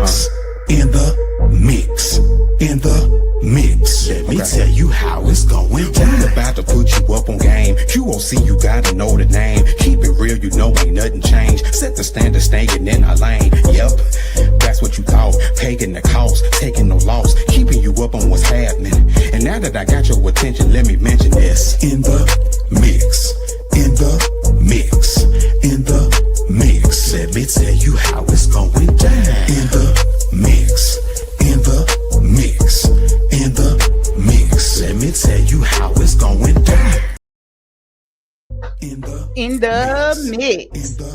mix, in the mix, in the mix. Let me tell you how it's going down. I'm about to put you up on game. QOC, you gotta know the name. Keep it real, you know ain't nothing changed. Set the standard, staying in our lane. Yep, that's what you thought. Taking the cost, taking no loss. Keeping you up on what's happening. And now that I got your attention, let me mention this. In the mix, in the mix, in the mix. Let me tell you how it's going down. In the mix, in the mix, in the mix. Let me tell you how it's going down. In the mix.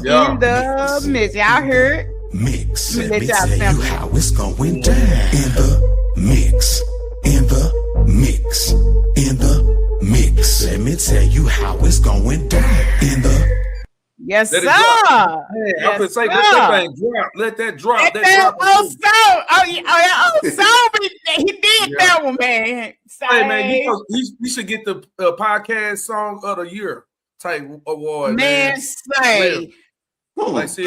In the mix. Y'all heard? Mix. Let me tell you how it's going down. In the mix, in the mix, in the mix. Let me tell you how it's going down. In the yes, sir. Hey, I could say let that thing drop. Let that drop. Let that old song. Oh, old song. He did that one, man. Hey, man, you should get the podcast song of the year type award. Man, say. Like, I don't know if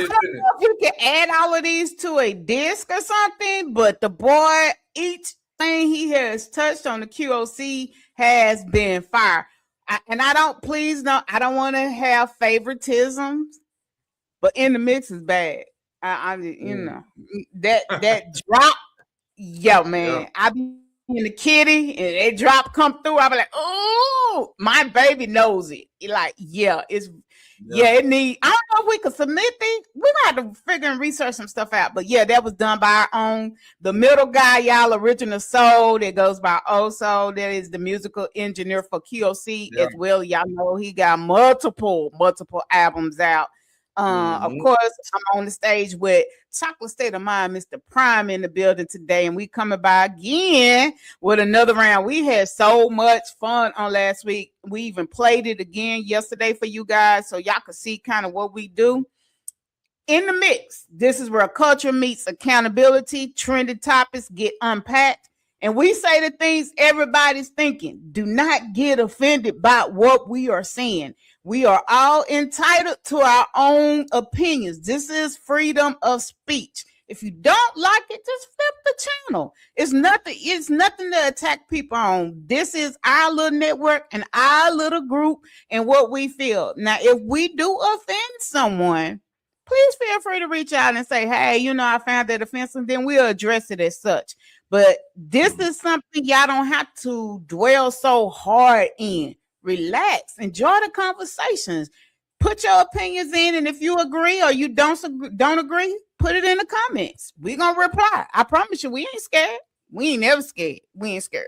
you can add all of these to a disc or something, but the boy, each thing he has touched on the QOC has been fire. I don't want to have favoritisms, but in the mix is bad. You know that drop, yo, man. Yeah. I be in the kitty and that drop come through. I be like, oh, my baby knows it. Like, yeah, it's. Yeah, it need. I don't know if we could submit these. We got to figure and research some stuff out. But yeah, that was done by our own. The middle guy, y'all, Original Soul, that goes by Oso. That is the musical engineer for QOC as well. Y'all know he got multiple albums out. Of course, I'm on the stage with Chocolate State of Mind, Mr. Prime in the building today, and we coming by again with another round. We had so much fun on last week. We even played it again yesterday for you guys, so y'all can see kind of what we do. In the mix, this is where culture meets accountability. Trending topics get unpacked, and we say the things everybody's thinking. Do not get offended by what we are saying. We are all entitled to our own opinions. This is freedom of speech. If you don't like it, just flip the channel. It's nothing to attack people on. This is our little network and our little group and what we feel. Now, if we do offend someone, please feel free to reach out and say, hey, I found that offensive, then we'll address it as such. But this is something y'all don't have to dwell so hard in. Relax, enjoy the conversations, put your opinions in, and if you agree or you don't agree, put it in the comments. We're gonna reply. I promise you, we ain't scared. We ain't never scared. We ain't scared.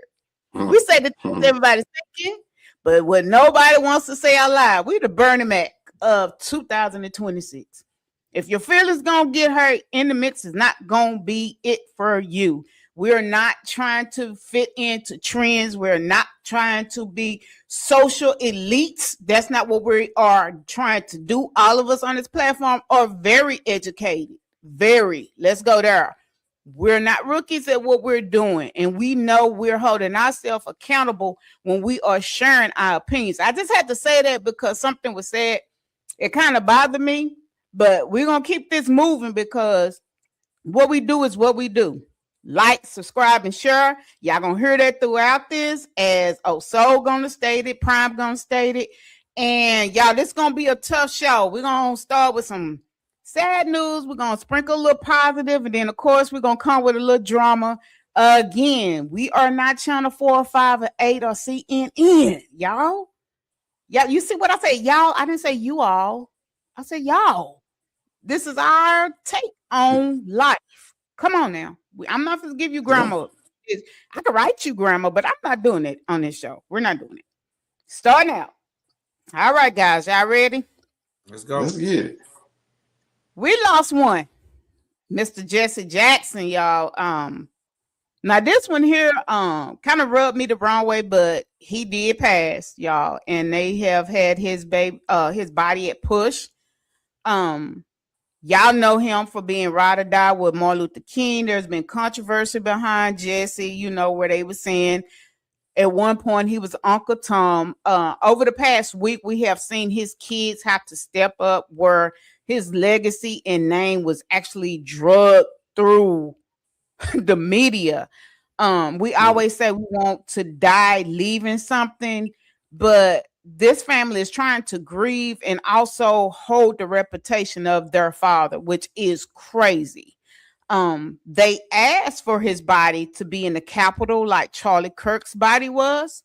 We say the things everybody's thinking, but what nobody wants to say out loud. We the Bernie Mac of 2026. If your feelings gonna get hurt, in the mix is not gonna be it for you. We're not trying to fit into trends. We're not trying to be social elites. That's not what we are trying to do. All of us on this platform are very educated. Very. Let's go there. We're not rookies at what we're doing. And we know we're holding ourselves accountable when we are sharing our opinions. I just had to say that because something was said. It kind of bothered me. But we're going to keep this moving because what we do is what we do. Like, subscribe, and share. Y'all gonna hear that throughout this, as Soul gonna state it, Prime gonna state it. And y'all, this gonna be a tough show. We're gonna start with some sad news. We're gonna sprinkle a little positive, and then of course we're gonna come with a little drama. Again, we are not channel 4 or 5 or 8 or CNN, y'all. Yeah, you see what I say, y'all? I didn't say you all. I said y'all. This is our take on life. Come on now. I'm not going to give you grammar. I can write you grammar, but I'm not doing it on this show. We're not doing it. Starting out. All right, guys. Y'all ready? Let's go. Let's get it. We lost one. Mr. Jesse Jackson, y'all. Now this one here kind of rubbed me the wrong way, but he did pass, y'all. And they have had his body at push. Y'all know him for being ride or die with Martin Luther King. There's been controversy behind Jesse, where they were saying at one point he was Uncle Tom. Over the past week, we have seen his kids have to step up where his legacy and name was actually drugged through the media. We always say we want to die leaving something, but this family is trying to grieve and also hold the reputation of their father, which is crazy. They asked for his body to be in the Capitol like Charlie Kirk's body was,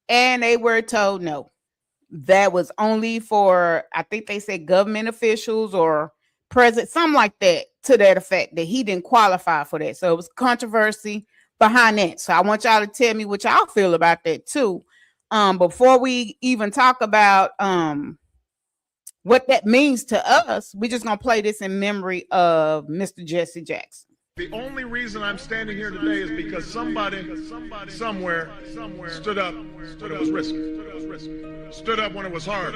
and they were told no. That was only for, I think they said government officials or president, something like that, to that effect, that he didn't qualify for that. So it was controversy behind that. So I want y'all to tell me what y'all feel about that too. Before we even talk about what that means to us, we're just gonna play this in memory of Mr. Jesse Jackson. The only reason I'm standing here today is because somebody, somewhere, stood up when it was risky. Stood up when it was hard.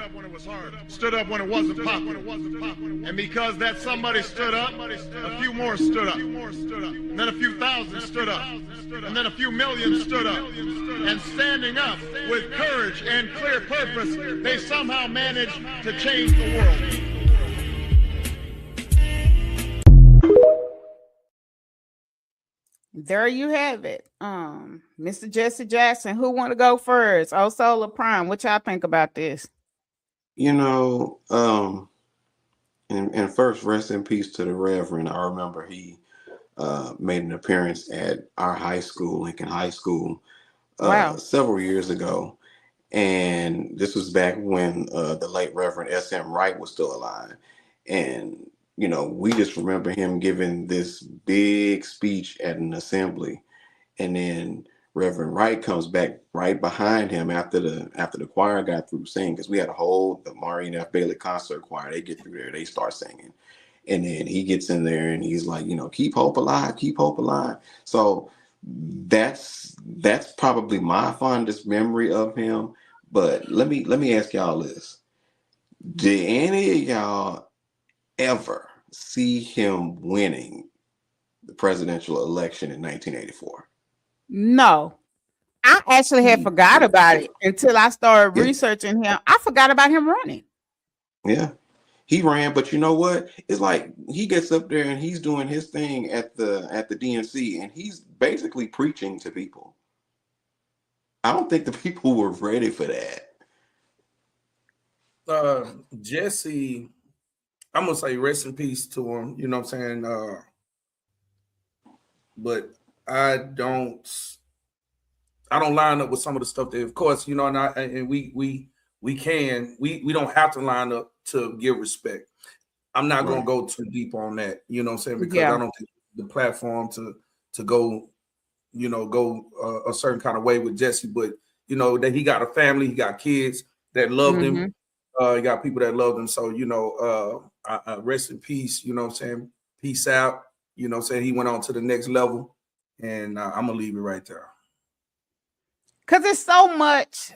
Stood up when it wasn't popular. And because that somebody stood up, a few more stood up. And then a few thousand stood up. And then a few million stood up. And standing up with courage and clear purpose, they somehow managed to change the world. There you have it. Mr. Jesse Jackson, who want to go first? Oh, Solar Prime, what y'all think about this? You know, and first, rest in peace to the Reverend. I remember he made an appearance at our high school, Lincoln High School, Wow. several years ago. And this was back when the late Reverend S.M. Wright was still alive. And you know, we just remember him giving this big speech at an assembly, and then Reverend Wright comes back right behind him after the choir got through singing, because we had the Maureen F. Bailey concert choir. They get through there, they start singing, and then he gets in there and he's like, you know, keep hope alive, keep hope alive. So that's probably my fondest memory of him. But let me ask y'all this: did any of y'all ever see him winning the presidential election in 1984? No, I actually had forgot about it until I started researching him. I forgot about him running. Yeah, he ran, but you know what? It's like he gets up there and he's doing his thing at the DNC, and he's basically preaching to people. I don't think the people were ready for that. Jesse, I'm gonna say rest in peace to him. You know what I'm saying? But I don't line up with some of the stuff that, of course, you know, and we don't have to line up to give respect. I'm not gonna go too deep on that. You know what I'm saying? Because I don't think the platform to go, you know, go a certain kind of way with Jesse. But you know that he got a family, he got kids that loved him. He got people that loved him. So you know. Rest in peace, you know what I'm saying? Peace out, you know what I'm saying? He went on to the next level, and I'm going to leave it right there. Because it's so much,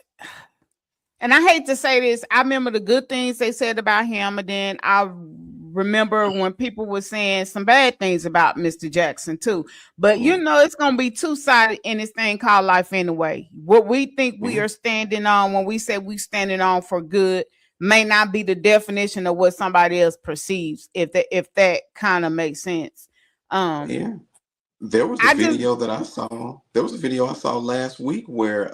and I hate to say this, I remember the good things they said about him, and then I remember when people were saying some bad things about Mr. Jackson too. But you know, it's going to be two-sided in this thing called life anyway. What we think we are standing on when we say we standing on for good may not be the definition of what somebody else perceives, if that kind of makes sense. Yeah. There was a video that I saw. There was a video I saw last week where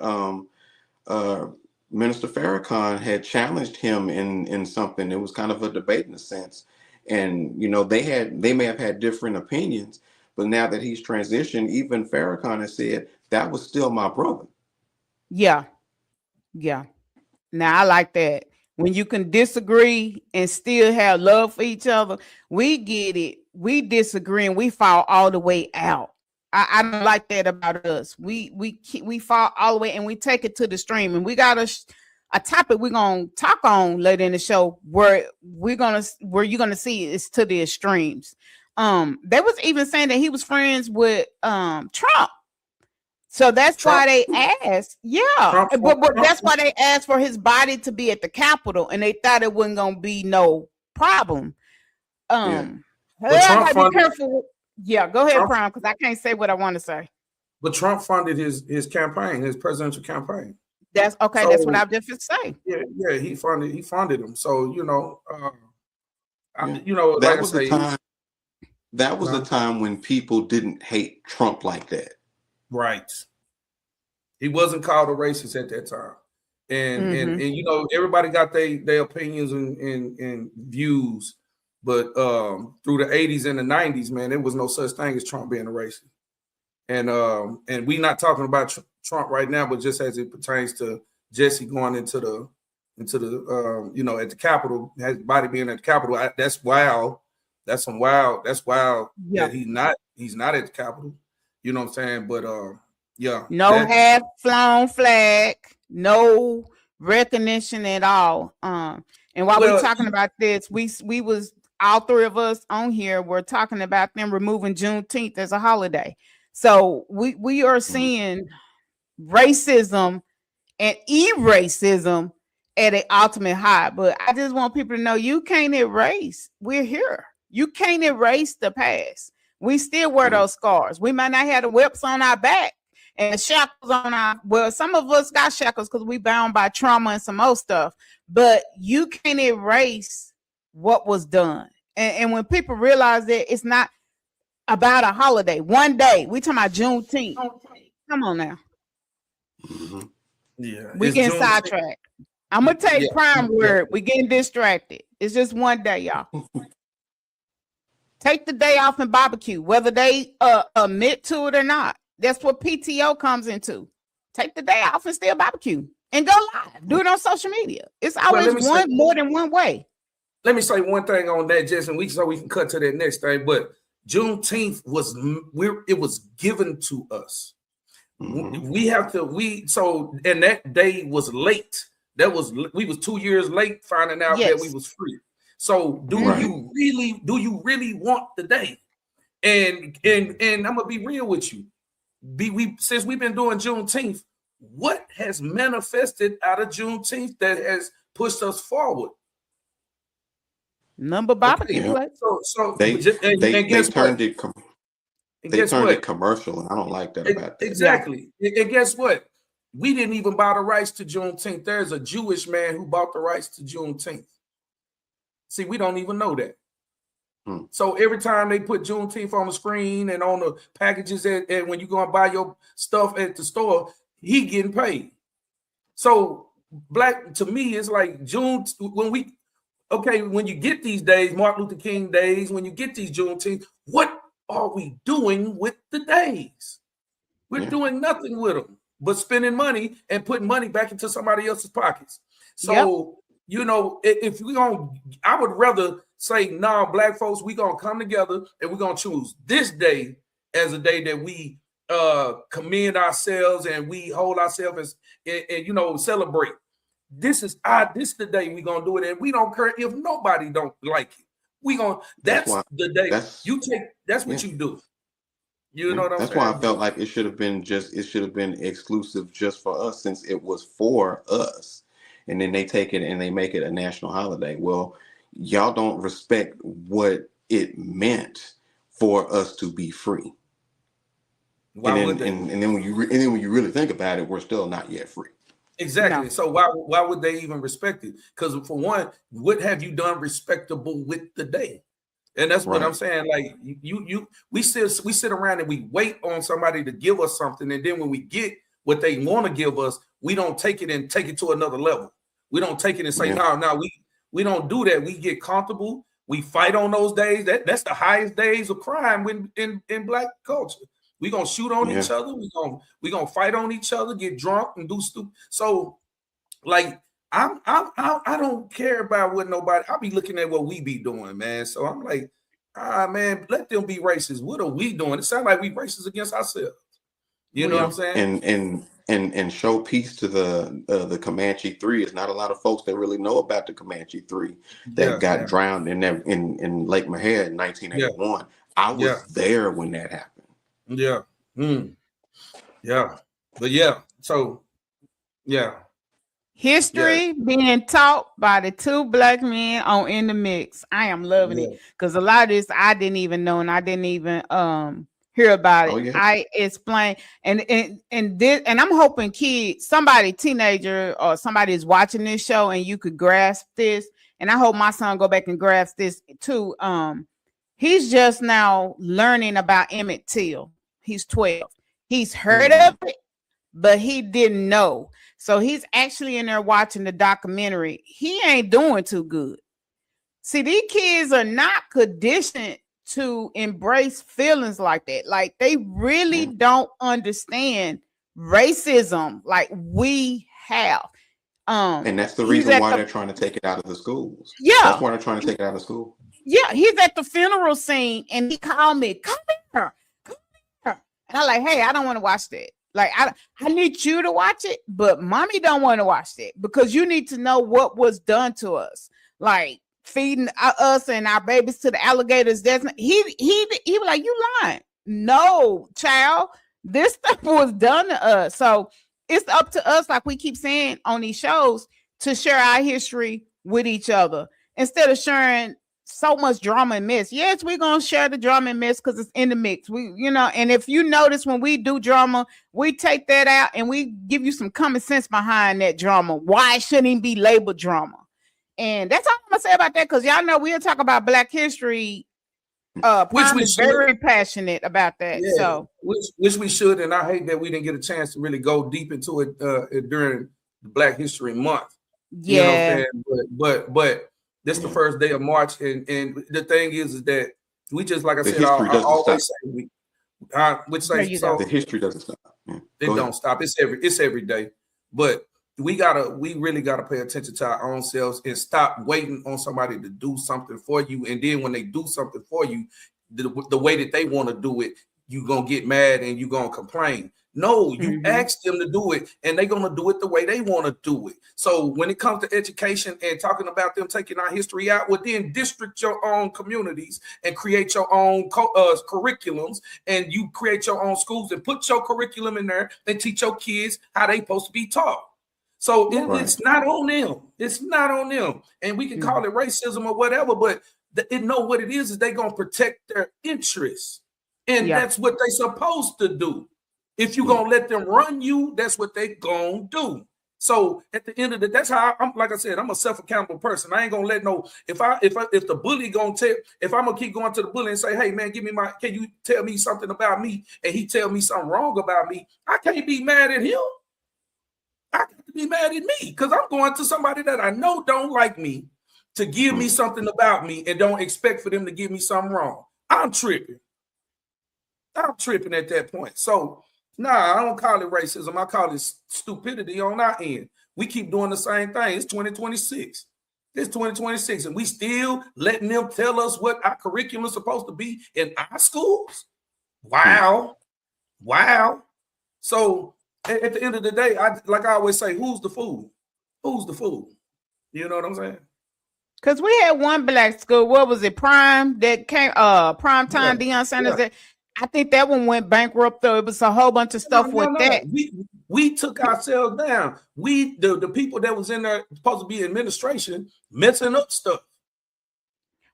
Minister Farrakhan had challenged him in something. It was kind of a debate in a sense. And you know, they may have had different opinions, but now that he's transitioned, even Farrakhan has said that was still my brother. Yeah. Now I like that. When you can disagree and still have love for each other, we get it. We disagree and we fall all the way out. I don't like that about us. We fall all the way and we take it to the stream. And we got a topic we're gonna talk on later in the show where you're gonna see it's to the extremes. They was even saying that he was friends with Trump. So that's why they asked, but that's why they asked for his body to be at the Capitol, and they thought it wasn't gonna be no problem. I gotta be careful. Yeah, go ahead, Prime, because I can't say what I want to say. But Trump funded his campaign, his presidential campaign. That's okay. So, that's what I just say. Yeah, he funded him. So you know, you know, that was the time. that was a time when people didn't hate Trump like that. Right. He wasn't called a racist at that time. And you know, everybody got their opinions and views, but through the 80s and the 90s, man, there was no such thing as Trump being a racist. And we not talking about Trump right now, but just as it pertains to Jesse going into the you know, at the Capitol, his body being at the Capitol. That's wild. That's wild Yeah. that he's not at the Capitol. You know what I'm saying? But yeah. No half flown flag, no recognition at all. And while we're talking about this, we was all three of us on here were talking about them removing Juneteenth as a holiday. So we are seeing racism and e-racism at an ultimate high. But I just want people to know you can't erase. We're here. You can't erase the past. We still wear those scars. We might not have the whips on our back and the shackles on our, well, some of us got shackles because we bound by trauma and some old stuff, but you can't erase what was done. And when people realize that it's not about a holiday, one day, we talking about Juneteenth. Come on now. Yeah. We getting sidetracked. I'm going to take prime word. We getting distracted. It's just one day, y'all. Take the day off and barbecue, whether they admit to it or not. That's what PTO comes into. Take the day off and still barbecue and go live. Do it on social media. It's always more than one way. Let me say one thing on that, Jason. So we can cut to that next thing. But Juneteenth it was given to us. We have to and that day was late. We was 2 years late finding out that we was free. So do you really want the day? And I'm gonna be real with you. Since we've been doing Juneteenth, what has manifested out of Juneteenth that has pushed us forward? Number barbecue. So they turned it commercial, and I don't like that about that. Exactly. And guess what? We didn't even buy the rights to Juneteenth. There's a Jewish man who bought the rights to Juneteenth. See, we don't even know that. So every time they put Juneteenth on the screen and on the packages, and when you go and buy your stuff at the store, he getting paid. So black, to me, it's like when you get these days, Martin Luther King days, when you get these Juneteenth, what are we doing with the days? We're doing nothing with them but spending money and putting money back into somebody else's pockets. So, you know, if we I would rather say, no, black folks, we gonna come together and we're gonna choose this day as a day that we commend ourselves and we hold ourselves as and you know, celebrate. This is the day we gonna do it, and we don't care if nobody don't like it. That's the day that's what you do. You know what I'm saying? That's why I felt like it should have been exclusive just for us, since it was for us. And then they take it and they make it a national holiday. Well, y'all don't respect what it meant for us to be free. And then when you really think about it, we're still not yet free. Exactly. No. So why would they even respect it? Because for one, what have you done respectable with the day? And that's what I'm saying. Like we sit around and we wait on somebody to give us something, and then when we get what they want to give us, we don't take it and take it to another level. We don't take it and say, no, we don't do that. We get comfortable. We fight on those days. That's the highest days of crime when in black culture. We're gonna shoot on each other. We're gonna fight on each other, get drunk and do stupid. So like I don't care about what nobody. I'll be looking at what we be doing, man. So I'm like, man, let them be racist. What are we doing? It sounds like we racist against ourselves. You know what I'm saying? And show peace to the Comanche 3. It's not a lot of folks that really know about the Comanche 3 that got drowned in Lake Meher in 1981. I was there when that happened. Yeah. But so history being taught by the two black men on In the Mix. I am loving it, because a lot of this I didn't even know, and I didn't even hear about it. I explain and I'm hoping teenager or somebody is watching this show and you could grasp this. And I hope my son go back and grasp this too. He's just now learning about Emmett Till. He's 12. He's heard of it, but he didn't know. So he's actually in there watching the documentary. He ain't doing too good. See, these kids are not conditioned to embrace feelings like that. Like they really don't understand racism like we have. And that's the reason why they're trying to take it out of the schools. Yeah. That's why they're trying to take it out of school. Yeah, he's at the funeral scene and he called me, come here. And I'm like, hey, I don't want to watch that. Like, I need you to watch it, but mommy don't want to watch that because you need to know what was done to us. Like feeding us and our babies to the alligators. He was like, you lying. No, child, this stuff was done to us. So it's up to us, like we keep saying on these shows, to share our history with each other instead of sharing so much drama and mess. Yes, we're gonna share the drama and mess because it's in the mix. And if you notice when we do drama, we take that out and we give you some common sense behind that drama. Why shouldn't it be labeled drama? And that's all I'm gonna say about that, because y'all know we'll talk about Black history. Prime is very passionate about that. Yeah, so which we should, and I hate that we didn't get a chance to really go deep into it during Black History Month. Yeah, you know what I'm saying? But this is the first day of March, and the thing is that we just, like I said, I always say the history doesn't stop. It don't stop. It's every day, but we really gotta pay attention to our own selves and stop waiting on somebody to do something for you. And then when they do something for you, the way that they want to do it, you gonna get mad and you gonna complain. No, you ask them to do it and they're gonna do it the way they want to do it. So when it comes to education and talking about them taking our history out, well, then district your own communities and create your own curriculums, and you create your own schools and put your curriculum in there and teach your kids how they supposed to be taught. So it's not on them. It's not on them. And we can call it racism or whatever, but it know what it is they're going to protect their interests. And that's what they're supposed to do. If you're going to let them run you, that's what they're going to do. So at the end of the day, that's how I'm, like I said, I'm a self-accountable person. I ain't going to let if the bully going to if I'm going to keep going to the bully and say, hey man, can you tell me something about me? And he tell me something wrong about me. I can't be mad at him. I got to be mad at me because I'm going to somebody that I know don't like me to give me something about me and don't expect for them to give me something wrong. I'm tripping. I'm tripping at that point. So, I don't call it racism. I call it stupidity on our end. We keep doing the same thing. It's 2026. It's 2026, and we still letting them tell us what our curriculum is supposed to be in our schools. Wow. So, at the end of the day, I always say, who's the fool? Who's the fool? You know what I'm saying? Because we had one Black school. What was it? Prime that came. Prime time. Deion Sanders. Yeah. I think that one went bankrupt. Though it was a whole bunch of stuff that. We took ourselves down. The people that was in there supposed to be administration messing up stuff.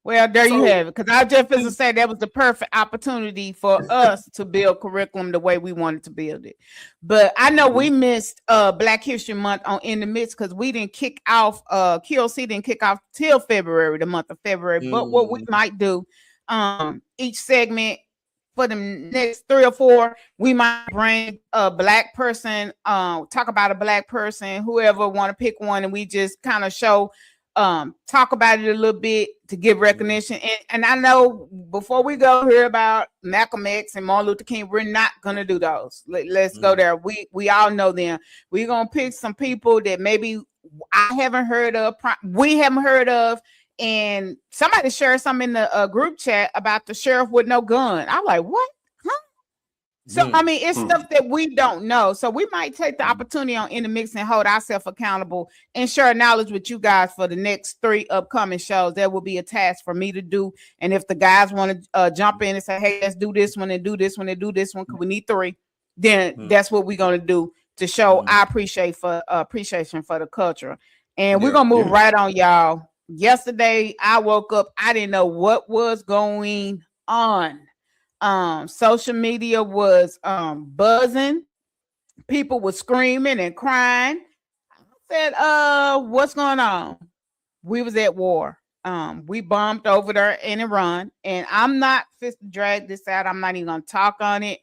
Well, there you have it. Because I just was to say that was the perfect opportunity for us to build curriculum the way we wanted to build it. But I know we missed Black History Month on In the Midst because we didn't kick off. QOC didn't kick off till February, the month of February. But what we might do, each segment for the next 3 or 4, we might bring a Black person, talk about a Black person, whoever want to pick one, and we just kind of show. Talk about it a little bit to give recognition. And I know before we go here about Malcolm X and Martin Luther King, we're not gonna do those. Let's go there. We all know them. We're gonna pick some people that maybe I haven't heard of, we haven't heard of, and somebody shared something in the group chat about the sheriff with no gun. I'm like, what? So, I mean, it's stuff that we don't know. So we might take the opportunity on In the Mix and hold ourselves accountable and share knowledge with you guys for the next 3 upcoming shows. That will be a task for me to do. And if the guys want to jump in and say, hey, let's do this one and do this one and do this one, because we need 3, then that's what we're going to do to show our appreciation for the culture. And we're going to move right on, y'all. Yesterday, I woke up. I didn't know what was going on. Social media was buzzing. People were screaming and crying. I said, what's going on? We was at war. We bombed over there in Iran, and I'm not fit to drag this out. I'm not even gonna talk on it.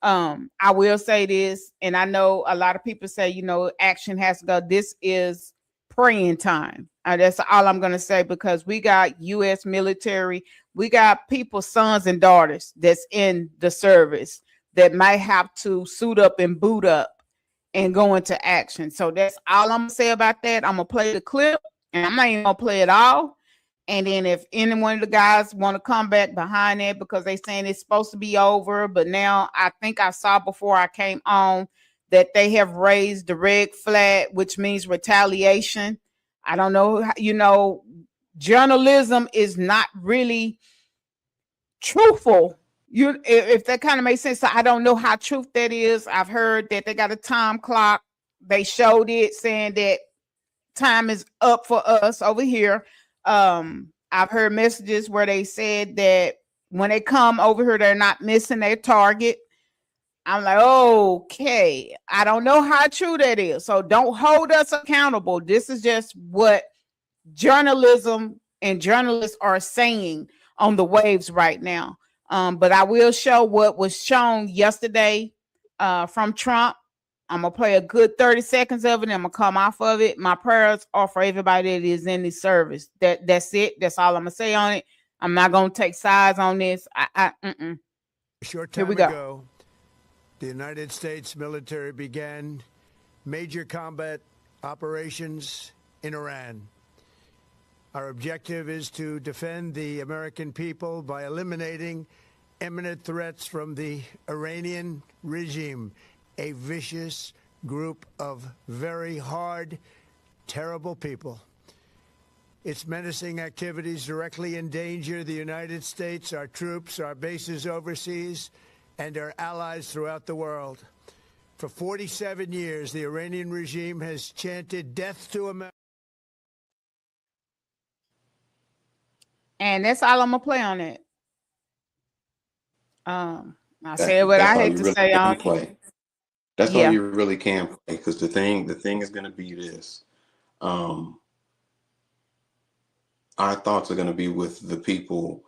I will say this, and I know a lot of people say, you know, action has to go. This is praying time. That's all I'm gonna say, because we got U.S. military, we got people's sons and daughters that's in the service that might have to suit up and boot up and go into action. So that's all I'm gonna say about that. I'm gonna play the clip, and I'm not even gonna play it all. And then if any one of the guys want to come back behind it, because they saying it's supposed to be over, but now I think I saw before I came on that they have raised the red flag, which means retaliation. I don't know, you know, journalism is not really truthful. If that kind of makes sense. So I don't know how truth that is. I've heard that they got a time clock. They showed it saying that time is up for us over here. I've heard messages where they said that when they come over here, they're not missing their target. I'm like, okay, I don't know how true that is. So don't hold us accountable. This is just what journalism and journalists are saying on the waves right now. But I will show what was shown yesterday from Trump. I'm gonna play a good 30 seconds of it, and I'm gonna come off of it. My prayers are for everybody that is in the service. That's it. That's all I'm gonna say on it. I'm not gonna take sides on this. A short Here time we go. ago, the United States military began major combat operations in Iran. Our objective is to defend the American people by eliminating imminent threats from the Iranian regime, a vicious group of very hard, terrible people. Its menacing activities directly endanger the United States, our troops, our bases overseas, and our allies throughout the world. For 47 years, the Iranian regime has chanted death to America. And that's all I'm gonna play on it. I said what I had to really say on play. it. That's all Yeah. you really can play, because the thing is going to be this. Our thoughts are going to be with the people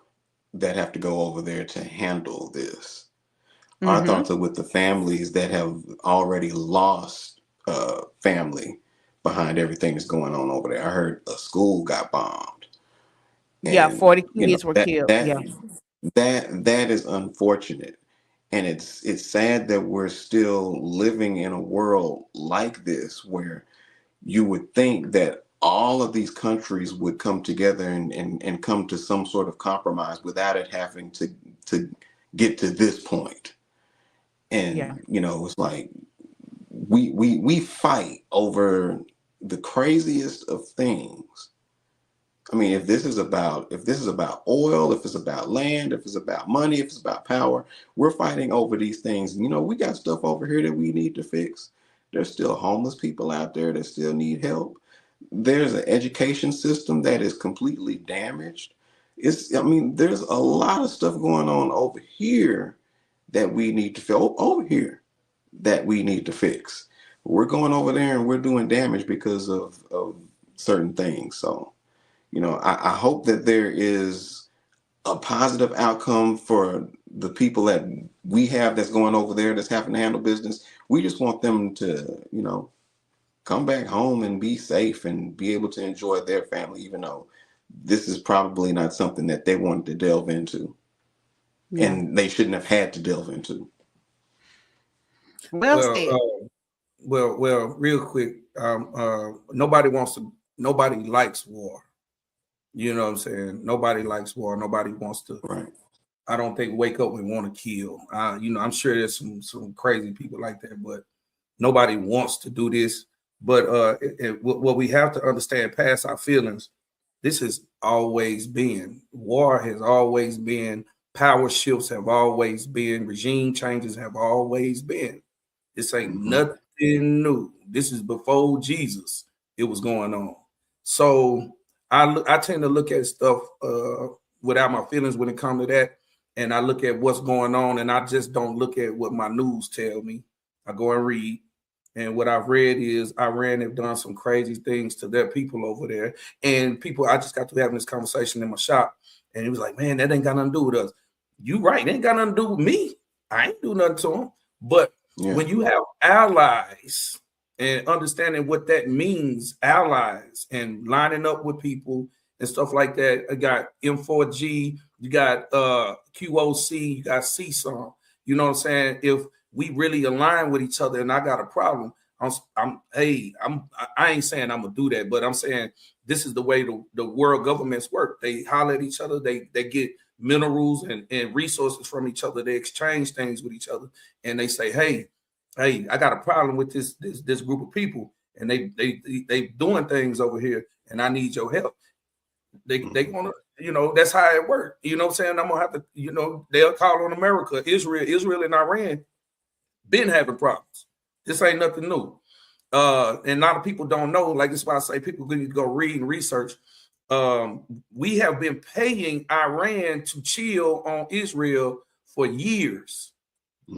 that have to go over there to handle this. Our thoughts are with the families that have already lost family behind everything that's going on over there. I heard a school got bombed. Yeah, And 40 you know kids were killed. Yeah. that is unfortunate. And it's sad that we're still living in a world like this, where you would think that all of these countries would come together and come to some sort of compromise without it having to get to this point. And Yeah. you know, it's like we fight over the craziest of things. I mean, if this is about oil, if it's about land, if it's about money, if it's about power, we're fighting over these things. You know, we got stuff over here that we need to fix. There's still homeless people out there that still need help. There's an education system that is completely damaged. I mean, there's a lot of stuff going on over here that we need to fix. We're going over there and we're doing damage because of certain things. So, you know, I hope that there is a positive outcome for the people that we have that's going over there that's having to handle business. We just want them to, you know, come back home and be safe and be able to enjoy their family, even though this is probably not something that they wanted to delve into. Yeah. And they shouldn't have had to delve into. Well said. Well, real quick. Nobody likes war. You know what I'm saying? Nobody likes war. Nobody wants to. Right. I don't think wake up and want to kill. You know, I'm sure there's some crazy people like that, but nobody wants to do this. But what we have to understand past our feelings, this has always been. War has always been. Power shifts have always been. Regime changes have always been. This ain't nothing new. This is before Jesus. It was going on. So I tend to look at stuff without my feelings when it comes to that. And I look at what's going on, and I just don't look at what my news tell me. I go and read. And what I've read is Iran have done some crazy things to their people over there. And people, I just got to having this conversation in my shop, and he was like, "Man, that ain't got nothing to do with us." You right, it ain't got nothing to do with me. I ain't do nothing to them. But when you have allies and understanding what that means, allies, and lining up with people and stuff like that. I got M4G, you got QOC, you got CSOM. You know what I'm saying? If we really align with each other and I got a problem, I ain't saying I'm gonna do that, but I'm saying this is the way the world governments work. They holler at each other, they get minerals and resources from each other, they exchange things with each other, and they say, hey, I got a problem with this group of people, and they doing things over here, and I need your help. They gonna, that's how it works. You know what I'm saying? I'm gonna have to, they'll call on America, Israel and Iran been having problems. This ain't nothing new. And a lot of people don't know, like that's why I say people need to go read and research. We have been paying Iran to chill on Israel for years,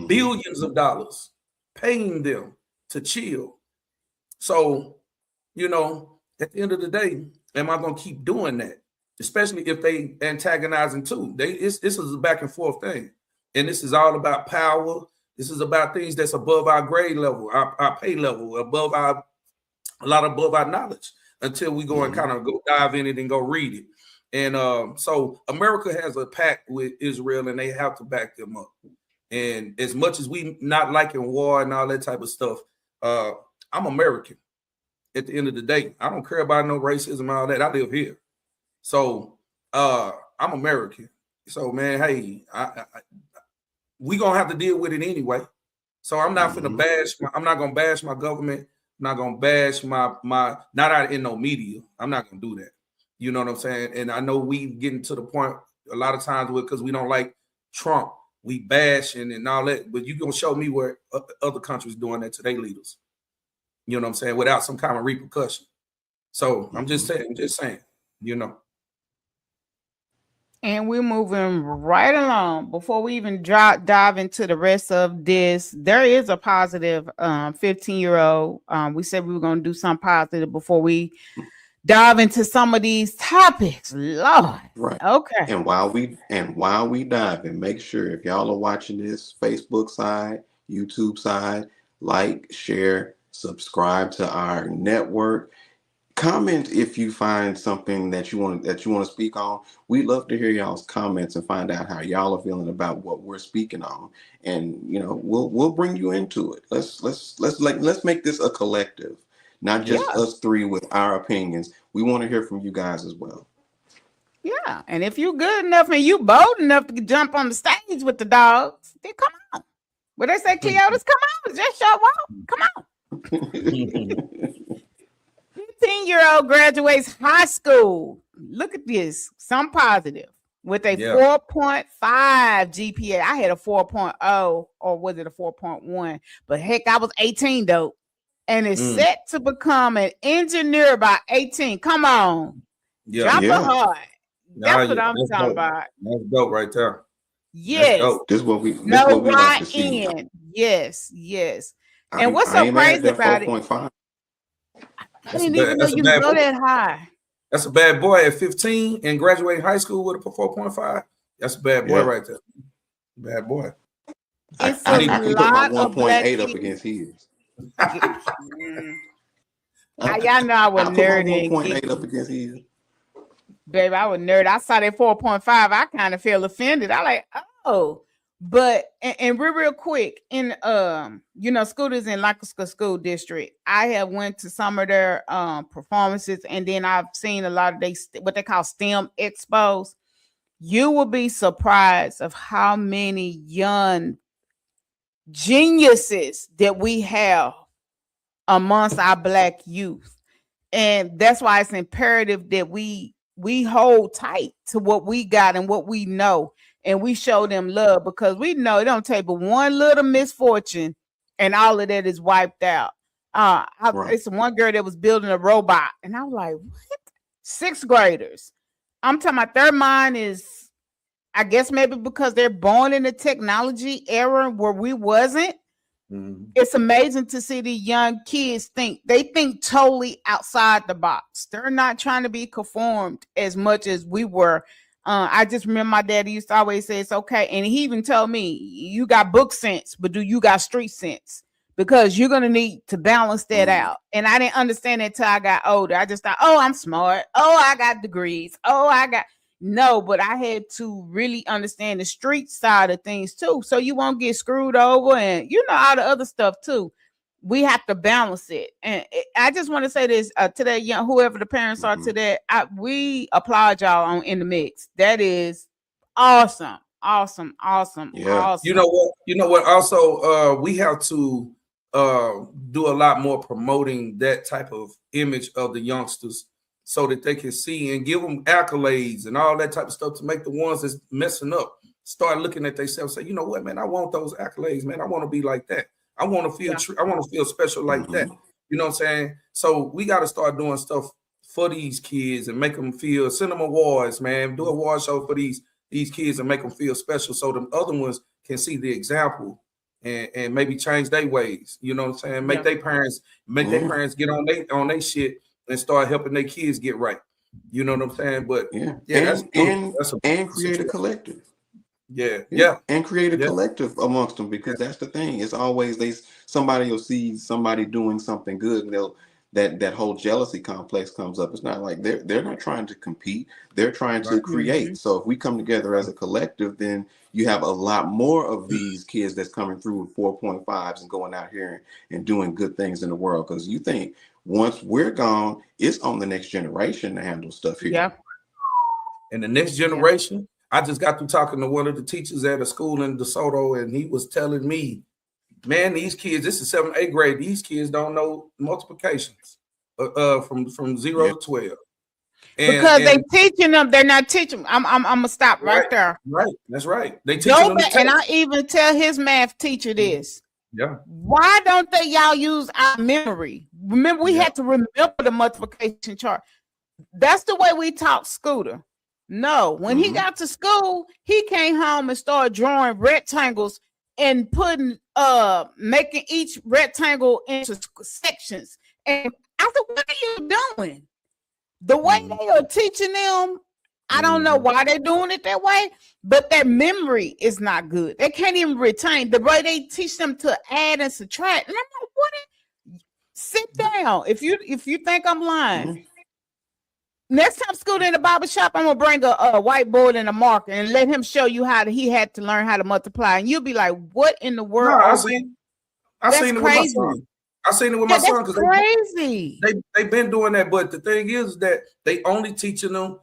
billions of dollars, paying them to chill. So, at the end of the day, am I going to keep doing that? Especially if they antagonizing too. This is a back and forth thing. And this is all about power. This is about things that's above our grade level, our pay level, above our knowledge, until we go and kind of go dive in it and go read it. And so America has a pact with Israel, and they have to back them up. And as much as we not liking war and all that type of stuff, I'm American. At the end of the day, I don't care about no racism and all that. I live here. So I'm American. So man, hey, we gonna have to deal with it anyway. So I'm not gonna bash my government. I'm not gonna bash my not out in no media. I'm not gonna do that. You know what I'm saying? And I know we getting to the point a lot of times because we don't like Trump, we bashing and all that. But you gonna show me where other countries doing that to their leaders. You know what I'm saying? Without some kind of repercussion. So I'm just saying, And we're moving right along. Before we even dive into the rest of this, there is a positive 15-year-old. We said we were going to do something positive before we dive into some of these topics. Lord. Right. Okay. And while we dive in, make sure if y'all are watching this Facebook side, YouTube side, like, share, subscribe to our network. Comment if you find something that you want to speak on. We'd love to hear y'all's comments and find out how y'all are feeling about what we're speaking on, and we'll bring you into it. Let's make this a collective, not just us three with our opinions. We want to hear from you guys as well. Yeah, and if you're good enough and you bold enough to jump on the stage with the dogs, then come on. What they say, Cleotis, come on, just show up. Come on. 15-year-old graduates high school. Look at this. Some positive with a 4.5 GPA. I had a 4.0, or was it a 4.1? But heck, I was 18 though. And it's set to become an engineer by 18. Come on. Drop a heart. That's what I'm talking about. That's dope right there. Yes. This is what we like to see. Yes. And what's so crazy about it? I didn't even know you could go that high. That's a bad boy at 15 and graduating high school with a 4.5. That's a bad boy right there. Bad boy. It's I need to put my 1.8 up against his. Y'all know I was nerdy. 1.8 up against his. Baby, I was nerd. I saw that 4.5. I kind of feel offended. I like, oh. But and real quick, in Scooters in Lancaster School District, I have went to some of their performances, and then I've seen a lot of what they call STEM expos. You will be surprised of how many young geniuses that we have amongst our Black youth. And that's why it's imperative that we hold tight to what we got and what we know. And we show them love, because we know it don't take but one little misfortune and all of that is wiped out. It's one girl that was building a robot, and I was like, what? 6th graders. I'm talking about their mind is, I guess maybe because they're born in the technology era where we wasn't, It's amazing to see the young kids think. They think totally outside the box. They're not trying to be conformed as much as we were. I just remember my daddy used to always say it's okay. And he even told me, you got book sense, but do you got street sense? Because you're going to need to balance that out. And I didn't understand it until I got older. I just thought, oh, I'm smart. Oh, I got degrees. Oh, I got... No, but I had to really understand the street side of things too. So you won't get screwed over and, you know, all the other stuff too. We have to balance it. And I just want to say this to that young, whoever the parents are to that, we applaud y'all on In the Mix. That is awesome. Awesome. You know what? Also, we have to do a lot more promoting that type of image of the youngsters, so that they can see and give them accolades and all that type of stuff to make the ones that's messing up start looking at themselves and say, you know what, man, I want those accolades, man. I want to be like that. I want to feel I want to feel special like that. You know what I'm saying? So we got to start doing stuff for these kids and make them feel, send them awards, man. Do a award show for these kids and make them feel special so the other ones can see the example and maybe change their ways. You know what I'm saying? Make their parents get on their shit and start helping their kids get right. You know what I'm saying? But and create a collective. And create a collective amongst them, because that's the thing. It's always somebody will see somebody doing something good, and that whole jealousy complex comes up. It's not like they're not trying to compete, they're trying to create. So if we come together as a collective, then you have a lot more of these kids that's coming through with 4.5s and going out here and doing good things in the world. Because you think once we're gone, it's on the next generation to handle stuff here. Yeah. And the next generation, I just got through talking to one of the teachers at a school in DeSoto, and he was telling me, man, these kids, this is 7th, 8th grade. These kids don't know multiplications from 0 to 12. Because they teaching them, they're not teaching. I'm gonna stop right there. Right, that's right. They teaching them. And I even tell his math teacher this. Yeah. Why don't y'all use our memory? Remember, we had to remember the multiplication chart. That's the way we taught Scooter. No, when he got to school, he came home and started drawing rectangles and making each rectangle into sections. And I said, what are you doing? The way they are teaching them, I don't know why they're doing it that way, but their memory is not good. They can't even retain the way they teach them to add and subtract. And I'm like, what? Sit down. If you think I'm lying. Next time Scooter in the barber shop, I'm gonna bring a whiteboard and a marker and let him show you how he had to learn how to multiply. And you'll be like, what in the world? I seen it with my son. I seen it with my son because crazy. They've been doing that, but the thing is that they only teaching them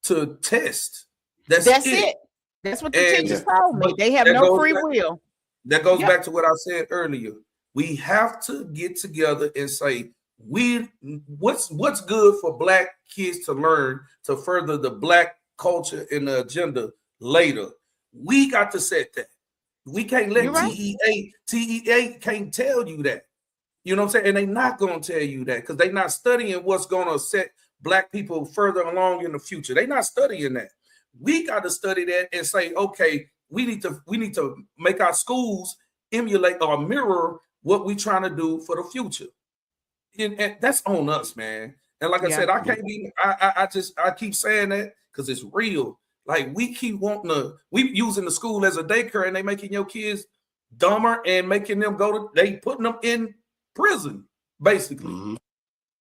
to test. That's it. That's what the teachers told me. They have no free will. That goes back to what I said earlier. We have to get together and say, what's good for Black kids to learn to further the Black culture and the agenda later. We got to set that. We can't let TEA can't tell you that. You know what I'm saying? And they're not going to tell you that because they're not studying what's going to set Black people further along in the future. They're not studying that. We got to study that and say, okay, we need to make our schools emulate or mirror what we're trying to do for the future. And that's on us, man. And like I said, I can't be. I keep saying that because it's real. Like we keep we using the school as a daycare, and they making your kids dumber and making them they putting them in prison, basically.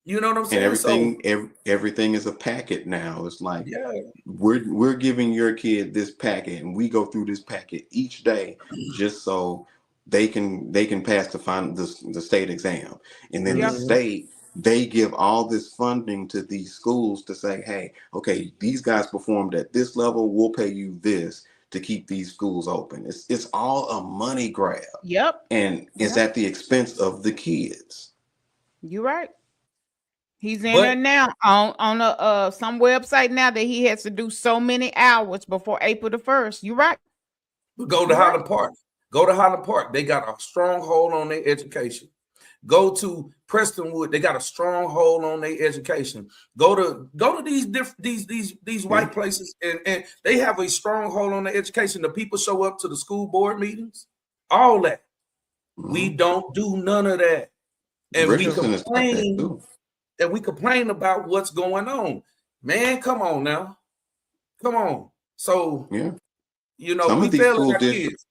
You know what I'm saying? And everything is a packet now. It's like we're giving your kid this packet, and we go through this packet each day just so they can pass the state exam. And then the state, they give all this funding to these schools to say, hey, okay, these guys performed at this level, we'll pay you this to keep these schools open. It's all a money grab. Yep. And it's at the expense of the kids. You're right. He's in there now on some website now that he has to do so many hours before April the 1st. You're right. Go to Highland Park. Go to Highland Park. They got a stronghold on their education. Go to Prestonwood. They got a stronghold on their education. Go to these white places, and they have a stronghold on their education. The people show up to the school board meetings. All that. We don't do none of that. And Richardson is like that too. we complain about what's going on. Man, come on now. Come on. So, Yeah. we failing our kids.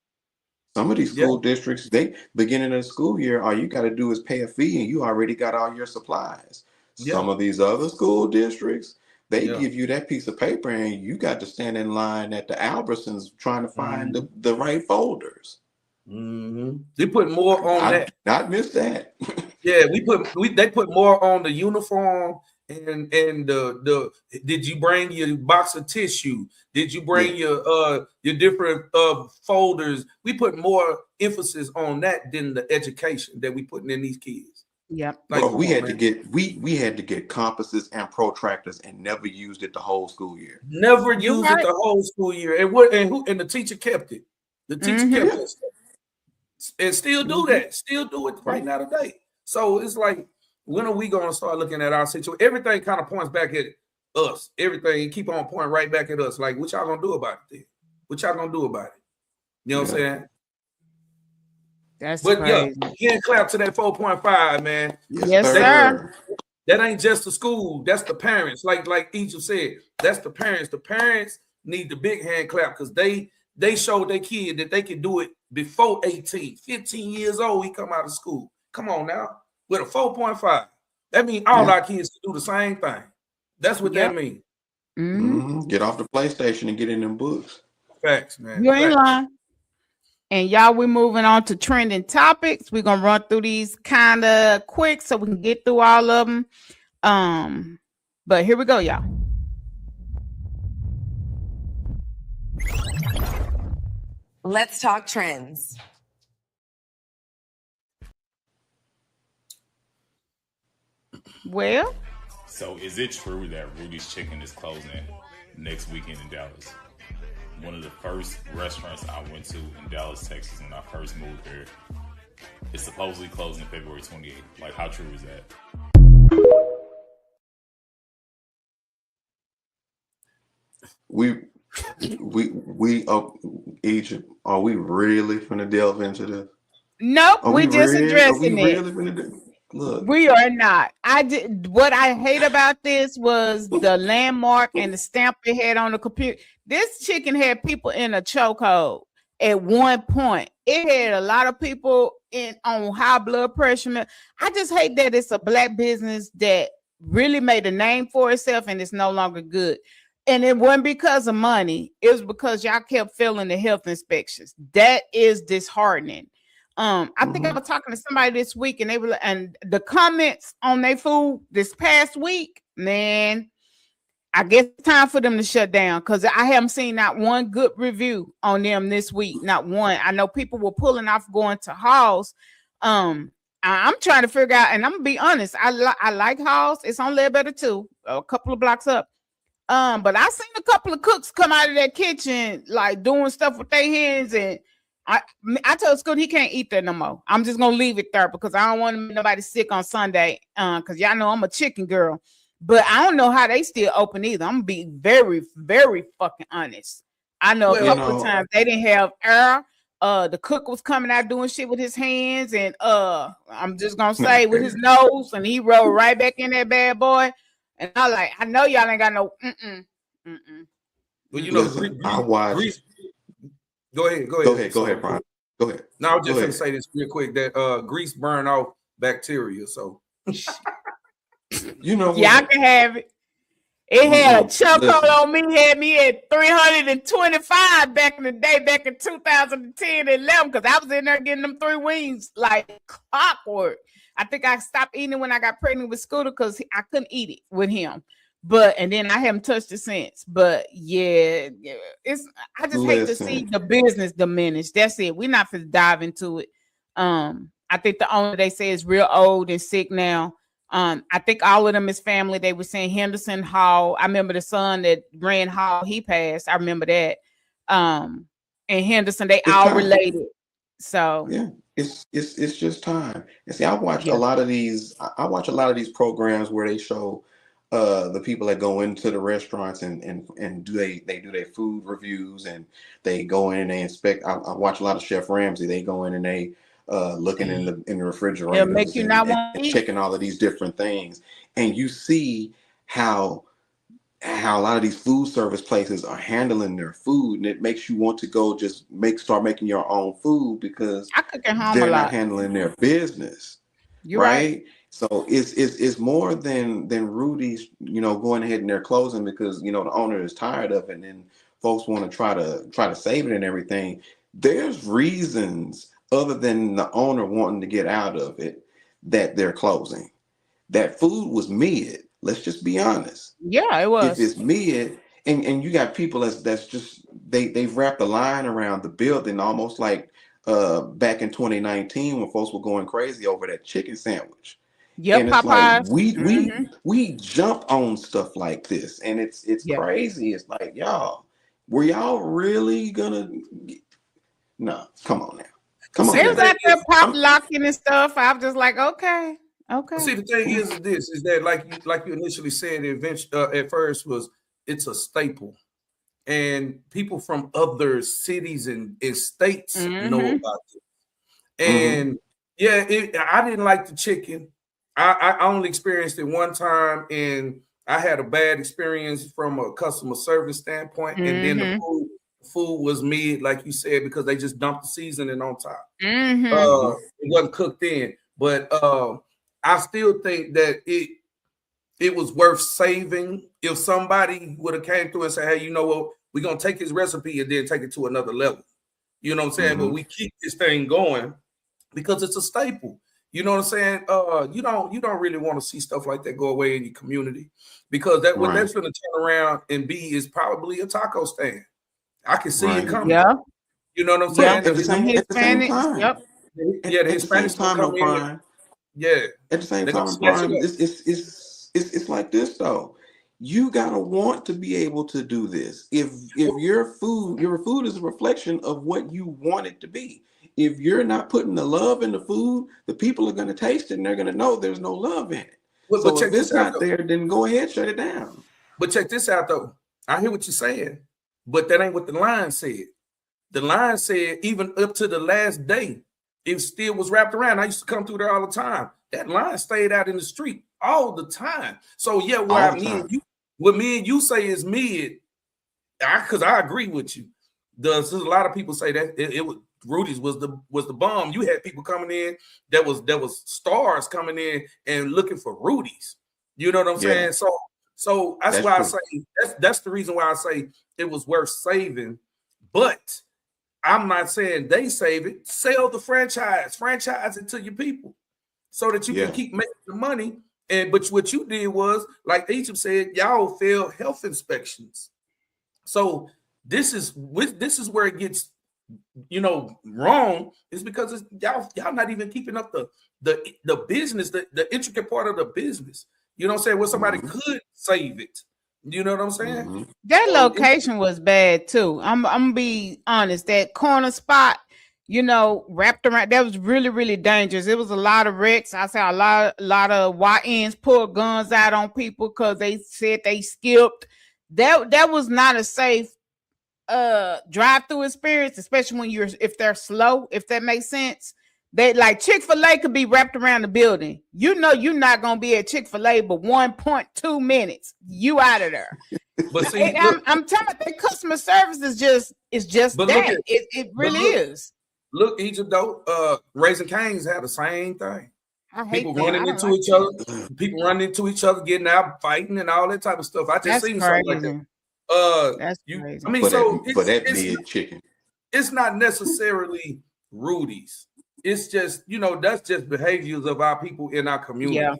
Some of these school districts, they beginning of the school year, all you got to do is pay a fee and you already got all your supplies. Some of these other school districts, they give you that piece of paper and you got to stand in line at the Albertsons trying to find the right folders. They put more on that. Not miss that. Yeah, they put more on the uniform and the did you bring your box of tissue? Did you bring your different folders? We put more emphasis on that than the education that we putting in these kids. Yep. Like, bro, we had to get compasses and protractors and never used it the whole school year. Never used it the whole school year. And the teacher kept it. The teacher kept it. And still do that. Still do it right now today. So it's like, when are we going to start looking at our situation? Everything kind of points back at us. Everything keep on pointing right back at us. Like, what y'all going to do about it then? What y'all going to do about it? You know what I'm saying? That's crazy. Again, clap to that 4.5, man. Yes, sir. That ain't just the school. That's the parents. Like Egypt said, that's the parents. The parents need the big hand clap because they showed their kid that they can do it before 18, 15 years old. We come out of school. Come on now. With a 4.5. That means all our kids can do the same thing. That's what that means. Get off the PlayStation and get in them books. Facts, man. You ain't lying. And y'all, we're moving on to trending topics. We're gonna run through these kind of quick so we can get through all of them. But here we go, y'all. Let's talk trends. Well, so is it true that Rudy's Chicken is closing next weekend in Dallas? One of the first restaurants I went to in Dallas, Texas when I first moved here is supposedly closing February 28th. Like, how true is that? Egypt, are we really finna delve into this? Nope, we just addressing it. Look, we are not. What I hate about this was the landmark and the stamp it had on the computer. This chicken had people in a chokehold at one point. It had a lot of people on high blood pressure. I just hate that it's a black business that really made a name for itself and it's no longer good. And it wasn't because of money. It was because y'all kept failing the health inspections. That is disheartening. I think I was talking to somebody this week and and the comments on their food this past week, man, I guess it's time for them to shut down because I haven't seen not one good review on them this week. Not one. I know people were pulling off going to Halls. I'm trying to figure out, and I'm gonna be honest, I like Halls. It's on Ledbetter too, a couple of blocks up. But I seen a couple of cooks come out of that kitchen like doing stuff with their hands, and I told Scoot he can't eat there no more. I'm just gonna leave it there because I don't want to make nobody sick on Sunday. Because y'all know I'm a chicken girl, but I don't know how they still open either. I'm gonna be very, very fucking honest. I know a couple of times they didn't have air. The cook was coming out doing shit with his hands, and I'm just gonna say with his nose, and he rolled right back in that bad boy. And I know y'all ain't got no. Well, you know, I watched. Go ahead, Brian. Go ahead. No, I was just going to say this real quick that grease burn off bacteria. So, you know, y'all can have it. It had a chokehold on me, had me at 325 back in the day, back in 2010 and 11, because I was in there getting them 3 wings like clockwork. I think I stopped eating it when I got pregnant with Scooter because I couldn't eat it with him. And then I haven't touched it since. But yeah, I just hate to see the business diminish. That's it. We're not going to dive into it. I think the owner, they say, is real old and sick now. I think all of them is family. They were saying Henderson Hall. I remember the son that ran Hall, he passed. I remember that. And Henderson, they all related. So yeah, it's just time. And see, I watch a lot of these programs where they show the people that go into the restaurants and do their food reviews, and they go in and they inspect. I watch a lot of Chef Ramsay. They go in and they looking in the It'll refrigerators make you not want and to eat. checking all of these different things, and you see how a lot of these food service places are handling their food, and it makes you want to go just start making your own food because I cook at home a they're not lot. handling their business, You're right. right? So it's more than Rudy's, going ahead and they're closing because the owner is tired of it, and then folks want to try to save it and everything. There's reasons other than the owner wanting to get out of it that they're closing. That food was mid. Let's just be honest. Yeah, it If was. it's mid, and you got people that's just they've wrapped a line around the building almost like back in 2019 when folks were going crazy over that chicken sandwich. Yep, And it's like Popeyes. we jump on stuff like this, and it's Yeah. crazy. It's like, y'all, were y'all really gonna no, come on now. Come See, on They the was now. thing out there is, pop locking and stuff. I was just like, okay. see, the thing is this is that like you initially said, at first was it's a staple, and people from other cities and states know Mm-hmm. about it. Mm-hmm. And yeah, I didn't like the chicken. I only experienced it one time, and I had a bad experience from a customer service standpoint. And then the Mm-hmm. food was mid, like you said, because they just dumped the seasoning on top. Mm-hmm. Mm-hmm. It wasn't cooked in, but I still think that it was worth saving if somebody would have came through and said, "Hey, you know what? We're gonna take his recipe and then take it to another level." You know what I'm saying? But Mm-hmm. we keep this thing going because it's a staple. You know what I'm saying? You don't really want to see stuff like that go away in your community because that what Right. that's going to turn around and be is probably a taco stand. I can see it Right. coming. Yeah. You know what I'm Yeah. saying? But at the Them same Hispanics. time, Yep. Yeah, the at the same Hispanics gonna time, no come in. prime. Yeah, At the same they're gonna time, snatch it prime. up. It's like this though. You gotta want to be able to do this. If your food is a reflection of what you want it to be. If you're not putting the love in the food, the people are gonna taste it and they're gonna know there's no love in it. But So if check it's this out not though. there, then go ahead, shut it down. But check this out though. I hear what you're saying, but that ain't what the line said. The line said even up to the last day, it still was wrapped around. I used to come through there all the time. That line stayed out in the street all the time. So yeah, All the time. what me and you say is mid, because I agree with you. There's a lot of people say that it was Rudy's was the bomb. You had people coming in that was stars coming in and looking for Rudy's. You know what I'm Yeah, saying? So that's that's why I true. say that's the reason why I say it was worth saving. But I'm not saying they save it. Sell the franchise it to your people so that you can Yeah. keep making the money. And but what you did was, like Egypt said, y'all failed health inspections. So this is where it gets wrong, is because it's, y'all not even keeping up the business, the intricate part of the business. You know what I'm saying? Where somebody Mm-hmm. could save it. You know what I'm saying? Mm-hmm. That So location was bad too. I'm gonna be honest. That corner spot, wrapped around, that was really, really dangerous. It was a lot of wrecks. I saw a lot of YNs pull guns out on people because they said they skipped. That was not a safe drive-through experience, especially when if they're slow, if that makes sense. They like Chick-fil-A could be wrapped around the building. You're not gonna be at Chick-fil-A but 1.2 minutes. You out of there. but see, look, I'm telling you, that customer service is just but that. look at It but really look, is. look, Egypt though, Raising Cane's had the same thing. I hate People that. I running don't into like each that. other, people running into each other, getting out, fighting, and all that type of stuff. I just That's seen something like that. crazy. That's crazy. I mean, For so that mid chicken. it's not necessarily Rudy's. It's just, that's just behaviors of our people in our community. Yeah.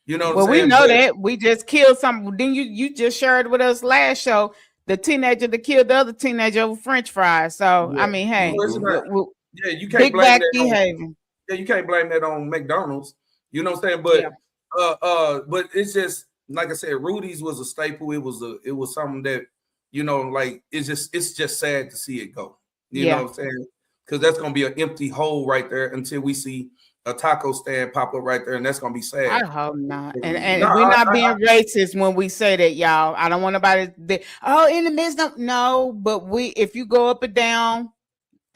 You know what Well, I'm we saying? know But that we just killed some. Then you just shared with us last show the teenager that killed the other teenager over French fries. So I yeah. mean, hey, So it's Mm-hmm. not, yeah, you can't big blame back that on behavior. you can't blame that on McDonald's. You know what I'm saying? Yeah. But it's just like I said, Rudy's was a staple. It was something that, like it's just sad to see it go. You know Yeah. what I'm saying? Because that's gonna be an empty hole right there until we see a taco stand pop up right there, and that's gonna be I sad. hope not. No, And we're not being racist when we say that, y'all. I don't want nobody in the midst of no, but if you go up and down,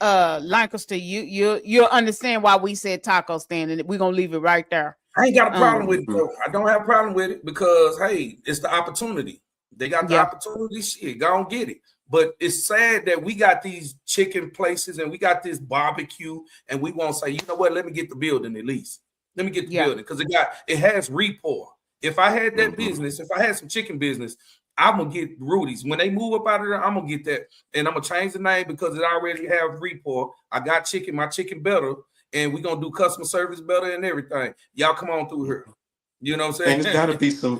Lancaster, you'll understand why we said taco stand, and we're gonna leave it right there. I ain't got a problem with it, though. I don't have a problem with it because, hey, it's the opportunity. They got the opportunity. Shit, go and get it. But it's sad that we got these chicken places and we got this barbecue, and we won't say, you know what? Let me get the building at least. Let me get the building because it has rapport. If I had that business, if I had some chicken business, I'm gonna get Rudy's. When they move up out of there, I'm gonna get that, and I'm gonna change the name because it already have rapport. I got chicken, my chicken better, and we're gonna do customer service better and everything. Y'all come on through here. You know what I'm saying? And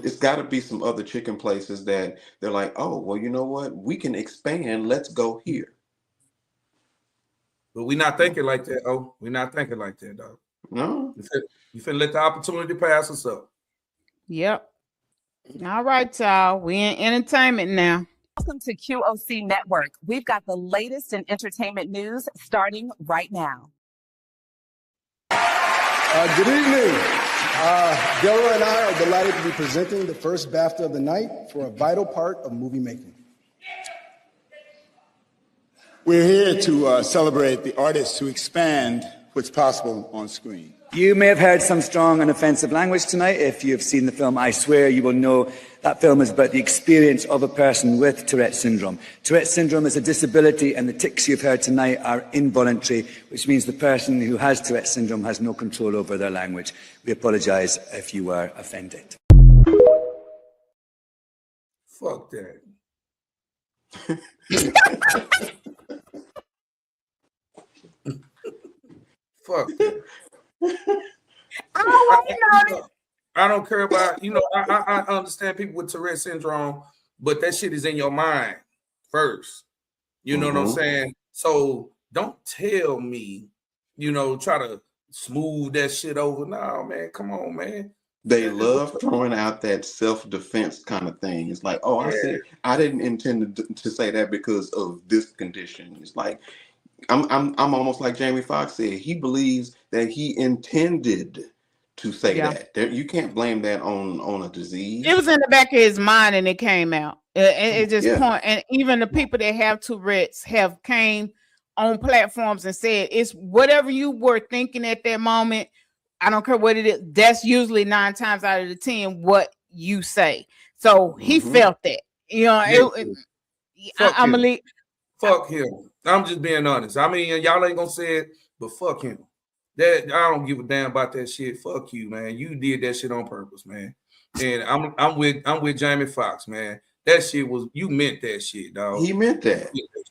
it's gotta be some other chicken places that they're like, oh, well, you know what? We can expand. Let's go here. But we're not thinking like that. Oh, we're not thinking like that, dog. No. You finna let the opportunity pass us up. Yep. All right, y'all. We in entertainment now. Welcome to QOC Network. We've got the latest in entertainment news starting right now. Good evening. Deborah and I are delighted to be presenting the first BAFTA of the night for a vital part of movie making. We're here to celebrate the artists who expand what's possible on screen. You may have heard some strong and offensive language tonight. If you've seen the film I Swear, you will know that film is about the experience of a person with Tourette's syndrome. Tourette's syndrome is a disability, and the tics you've heard tonight are involuntary, which means the person who has Tourette's syndrome has no control over their language. We apologise if you were offended. Fuck that. Fuck that. I don't care about, I understand people with Tourette's syndrome, but that shit is in your mind first. You know what I'm saying? So don't tell me, try to smooth that shit over. No, man, come on, man. They love throwing out that self-defense kind of thing. It's like, oh, I didn't intend to say that because of this condition. It's like, I'm almost like Jamie Foxx said. He believes that he intended to say that. You can't blame that on a disease. It was in the back of his mind and it came out. It just point. And even the people that have Tourette's have came on platforms and said it's whatever you were thinking at that moment. I don't care what it is. That's usually 9 times out of the 10 what you say. So he felt that. I'm gonna leave. Fuck him. I'm just being honest. I mean, y'all ain't gonna say it, but fuck him. That I don't give a damn about that shit. Fuck you, man. You did that shit on purpose, man. And I'm with Jamie Foxx, man. That shit was, you meant that shit, dog. He meant that.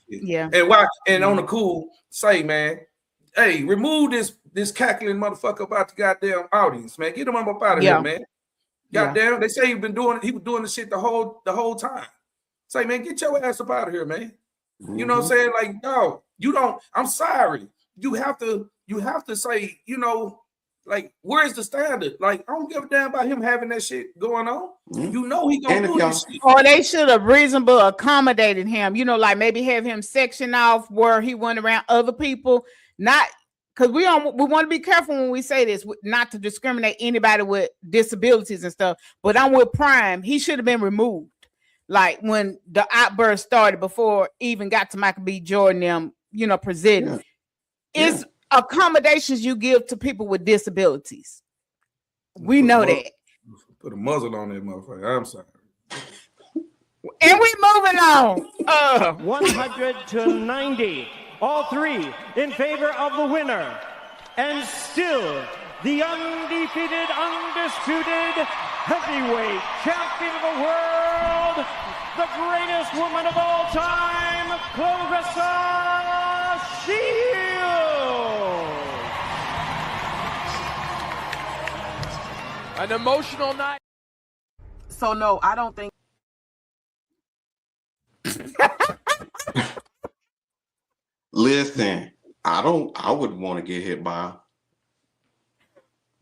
Yeah. And why? And on the cool, say, man, hey, remove this cackling motherfucker about the goddamn audience, man. Get him up out of here, man. Goddamn, they say he was doing the shit the whole time. Say, man, get your ass up out of here, man. You know what I'm saying? Like, no, you don't. I'm sorry. You have to say, like, where's the standard? Like, I don't give a damn about him having that shit going on. You know he gonna do this shit. Or they should have reasonably accommodated him. Like maybe have him section off where he went around other people. Not because we want to be careful when we say this, not to discriminate anybody with disabilities and stuff. But I'm with Prime. He should have been removed. Like when the outburst started before even got to Michael B. Jordan, them, presenting. It's accommodations you give to people with disabilities. We know that. Put a muzzle on that motherfucker. I'm sorry. And we moving on. 100 to 90. All three in favor of the winner. And still the undefeated, undisputed heavyweight champion of the world, the greatest woman of all time, Clarissa Shields. An emotional night. So no, I don't think. Listen, I wouldn't want to get hit by.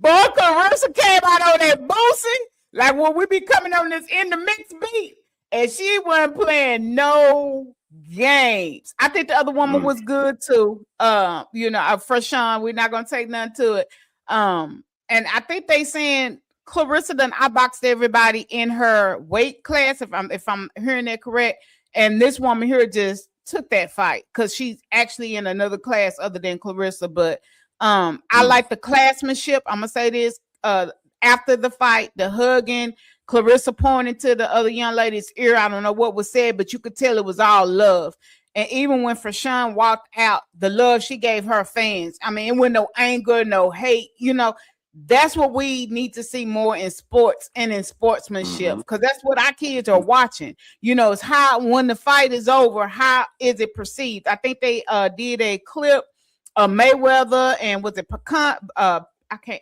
Boy, Clarissa came out on that boosting, like when we be coming on this in the mix beat, and she wasn't playing no games. I think the other woman was good too. For Sean, we're not gonna take none to it. And I think they saying Clarissa done outboxed everybody in her weight class, if I'm hearing that correct. And this woman here just took that fight because she's actually in another class other than Clarissa. But I like the classmanship. I'm gonna say this. After the fight, the hugging, Clarissa pointing to the other young lady's ear. I don't know what was said, but you could tell it was all love. And even when Fashawn walked out, the love she gave her fans. I mean, it wasn't no anger, no hate. That's what we need to see more in sports and in sportsmanship, because that's what our kids are watching. It's how, when the fight is over, how is it perceived? I think they did a clip of Mayweather and was it Pecan? I'm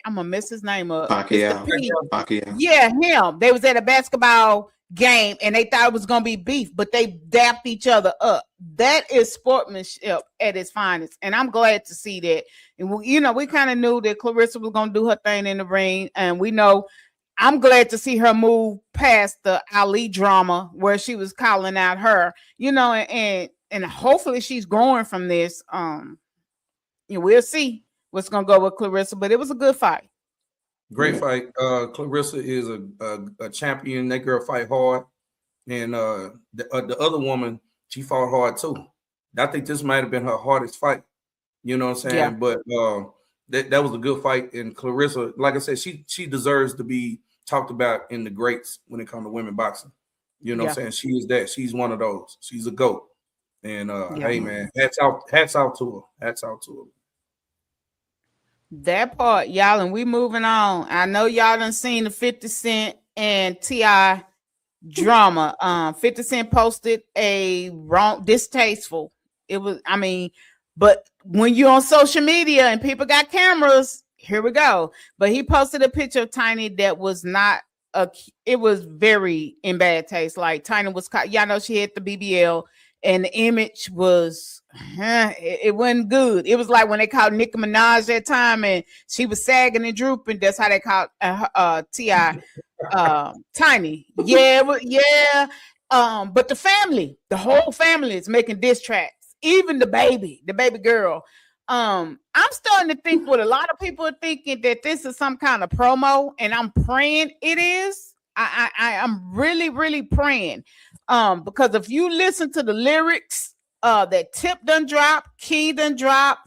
gonna mess his name up. Pacquiao. Yeah, him. They was at a basketball game and they thought it was gonna be beef, but they dapped each other up. That is sportsmanship at its finest, and I'm glad to see that. And we kind of knew that Clarissa was gonna do her thing in the ring, and we know. I'm glad to see her move past the Ali drama where she was calling out her, and hopefully she's growing from this. We'll see what's gonna go with Clarissa, but it was a good fight. Great fight. Clarissa is a champion. That girl fight hard, and the other woman, she fought hard too. I think this might have been her hardest fight. You know what I'm saying? Yeah. But that was a good fight. And Clarissa, like I said, she deserves to be talked about in the greats when it comes to women boxing. You know what I'm saying? She is that. She's one of those. She's a GOAT. And hey man, hats out to her. Hats out to her. That part, y'all, and we moving on. I know y'all done seen the 50 Cent and T.I. drama. 50 Cent posted a distasteful. It was, but when you're on social media and people got cameras, here we go. But he posted a picture of Tiny that was not it was very in bad taste. Like Tiny was caught, y'all know she had the BBL. And the image was, it wasn't good. It was like when they caught Nicki Minaj that time and she was sagging and drooping. That's how they caught T.I. Tiny. Yeah. But the whole family is making diss tracks. Even the baby girl. I'm starting to think what a lot of people are thinking, that this is some kind of promo, and I'm praying it is. I'm really, really praying. Because if you listen to the lyrics, that Tip done drop, Key done drop,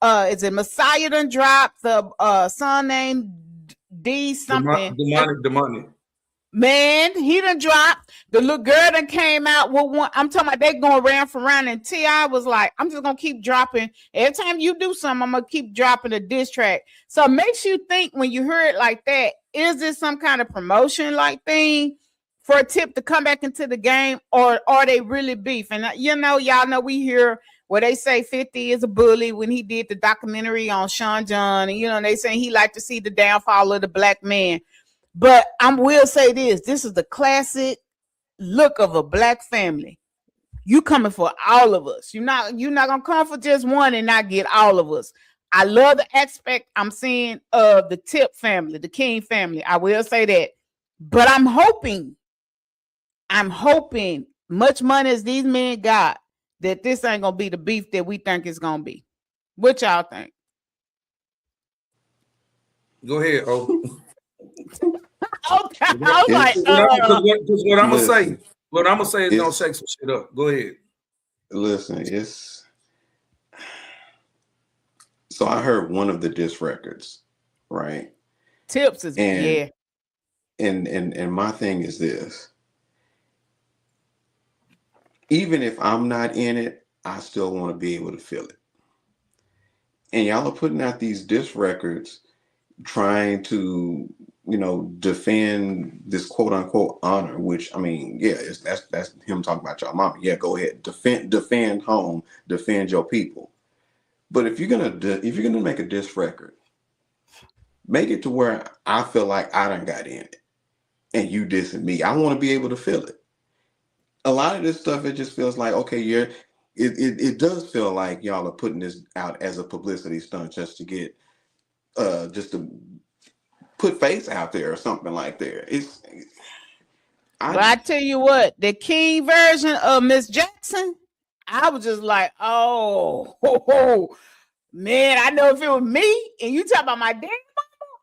is it Messiah done drop, the son named D something. Demonic. Man, he done dropped. The little girl done came out with one. I'm talking about they going round for round, and T.I. was like, I'm just gonna keep dropping. Every time you do something, I'm gonna keep dropping a diss track. So it makes you think when you hear it like that, is this some kind of promotion like thing for a Tip to come back into the game, or are they really beef? And y'all know we hear where they say 50 is a bully when he did the documentary on Sean John, and they say he liked to see the downfall of the black man. But I will say this is the classic look of a black family. You coming for all of us. You're not gonna come for just one and not get all of us. I love the aspect I'm seeing of the Tip family, the King family. I will say that. But I'm hoping much money as these men got, that this ain't gonna be the beef that we think it's gonna be. What y'all think? Go ahead, Okay, I was like, what I'm gonna say is gonna shake some shit up. Go ahead. Listen, so I heard one of the diss records, right? Tips is and my thing is this. Even if I'm not in it, I still want to be able to feel it. And y'all are putting out these diss records trying to, defend this quote unquote honor, which that's him talking about y'all mama. Yeah, go ahead. Defend home, defend your people. But if you're gonna make a diss record, make it to where I feel like I done got in it and you dissing me. I want to be able to feel it. A lot of this stuff, it just feels like, okay, it does feel like y'all are putting this out as a publicity stunt just to get just to put face out there or something like that. But I tell you what, the King version of Miss Jackson, I was just like, oh man, I know if it was me and you talk about my damn mama,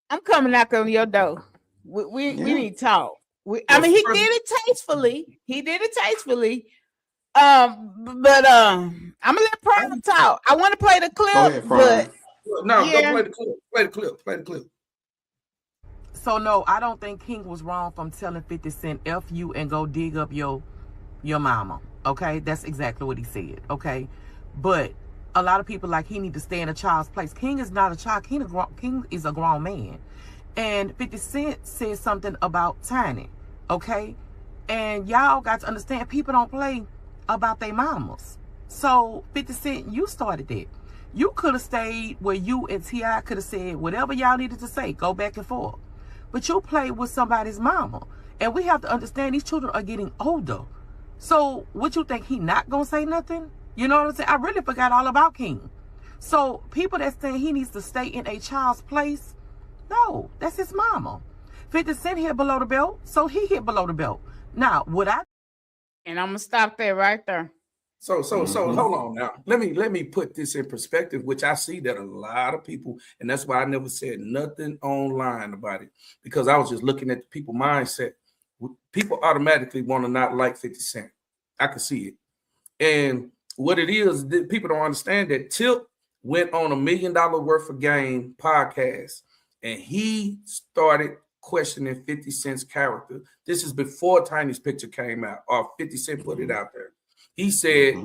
I'm coming out on your door. We need to talk. He did it tastefully. But I'm gonna let Prime talk. I want to play the clip. Go ahead, but Prime. No, yeah. go play the clip. Play the clip. Play the clip. So no, I don't think King was wrong from telling 50 Cent F you and go dig up your mama. Okay, that's exactly what he said. Okay, but a lot of people like he need to stay in a child's place. King is not a child. King is a grown man. And 50 Cent said something about Tiny. Okay, and y'all got to understand people don't play about their mamas. So 50 Cent, you started that. You could have stayed where you and T.I. could have said whatever y'all needed to say. Go back and forth. But you played with somebody's mama. And we have to understand these children are getting older. So what you think, he not going to say nothing? You know what I'm saying? I really forgot all about King. So people that saying he needs to stay in a child's place, no, that's his mama. 50 Cent hit below the belt, so he hit below the belt. Now, would I? And I'm going to stop there right there. So hold on now. Let me put this in perspective, which I see that a lot of people, and that's why I never said nothing online about it, because I was just looking at the people mindset. People automatically want to not like 50 Cent. I can see it. And what it is, people don't understand that Tip went on $1 million worth of game podcast, and he started questioning 50 Cent's character. This is before Tiny's picture came out, or 50 Cent put it out there. He said,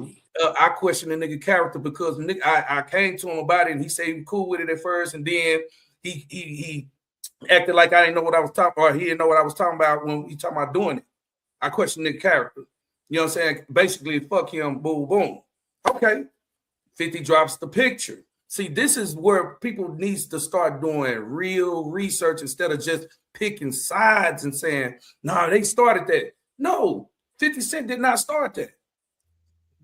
I questioned the nigga character because I came to him about it, and he said he was cool with it at first, and then he acted like I didn't know what I was talking about, or he didn't know what I was talking about when he talking about doing it. I questioned the character. You know what I'm saying? Basically, fuck him, boom, boom. Okay. 50 drops the picture. See, this is where people needs to start doing real research instead of just picking sides and saying, nah, they started that. No, 50 Cent did not start that.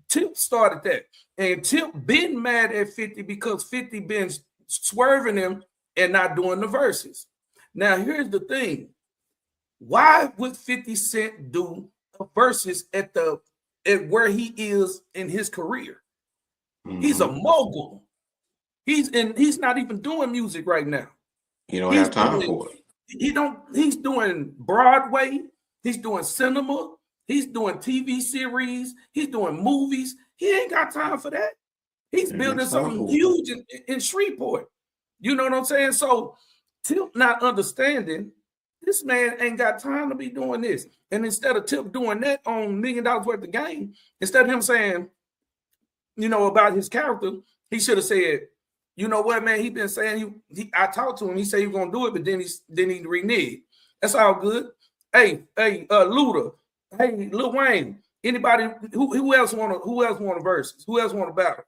Tip started that. And Tip been mad at 50 because 50 been swerving him and not doing the verses. Now, here's the thing. Why would 50 Cent do the verses at where he is in his career? He's a mogul. He's not even doing music right now. He don't have time for it. He's doing Broadway, he's doing cinema, he's doing TV series, he's doing movies. He ain't got time for that. He's building something huge in Shreveport. You know what I'm saying? So Tip not understanding, this man ain't got time to be doing this. And instead of Tip doing that on $1 million worth of game, instead of him saying, you know, about his character, he should have said, you know what, man, he been saying, I talked to him, he said he was going to do it, but then he reneged. That's all good. Hey, Luda, hey, Lil Wayne, anybody, who else want a verses? Who else want a battle?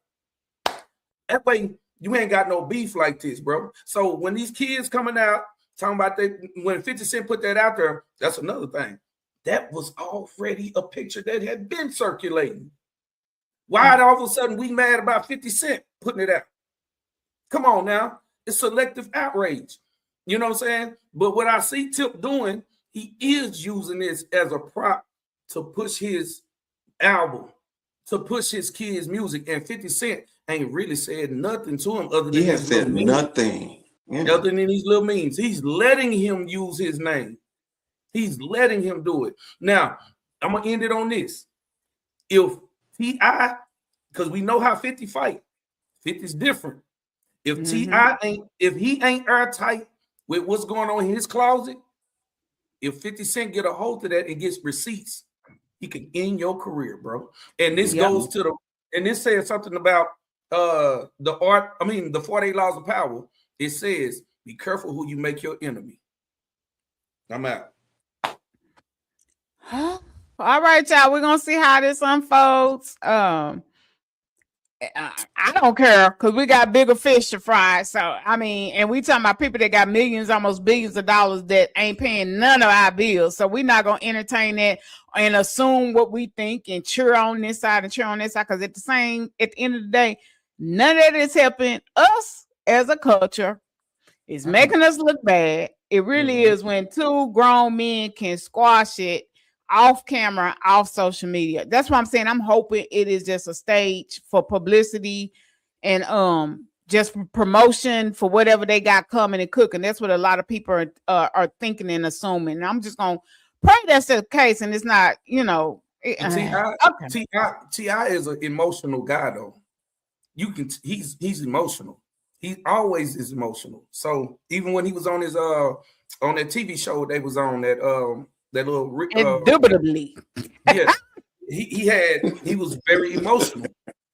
That way, you ain't got no beef like this, bro. So when these kids coming out, talking about that, when 50 Cent put that out there, that's another thing. That was already a picture that had been circulating. Why all of a sudden we mad about 50 Cent putting it out? Come on now. It's selective outrage. You know what I'm saying? But what I see Tip doing, he is using this as a prop to push his album, to push his kids' music. And 50 Cent ain't really said nothing to him other than he has said nothing. Other than these little memes. He's letting him use his name. He's letting him do it. Now, I'm going to end it on this. If T.I., because we know how 50 fight, 50's different. If T.I. if he ain't airtight with what's going on in his closet, if 50 Cent get a hold of that and gets receipts, he can end your career, bro. And this goes to and this says something about the 48 Laws of Power. It says, be careful who you make your enemy. I'm out. All right, y'all. We're gonna see how this unfolds. I don't care because we got bigger fish to fry. So I mean, and we talking about people that got millions, almost billions of dollars that ain't paying none of our bills. So we're not gonna entertain that and assume what we think and cheer on this side and cheer on this side. Because at the end of the day, none of that is helping us as a culture. It's making us look bad. It really is when two grown men can squash it off camera, off social media. That's what I'm saying. I'm hoping it is just a stage for publicity and just promotion for whatever they got coming and cooking. That's what a lot of people are thinking and assuming. And I'm just gonna pray that's the case, and it's not, And T.I. is an emotional guy though. He's emotional. He always is emotional. So even when he was on his on that TV show they was on that little indubitably. Yeah, he was very emotional.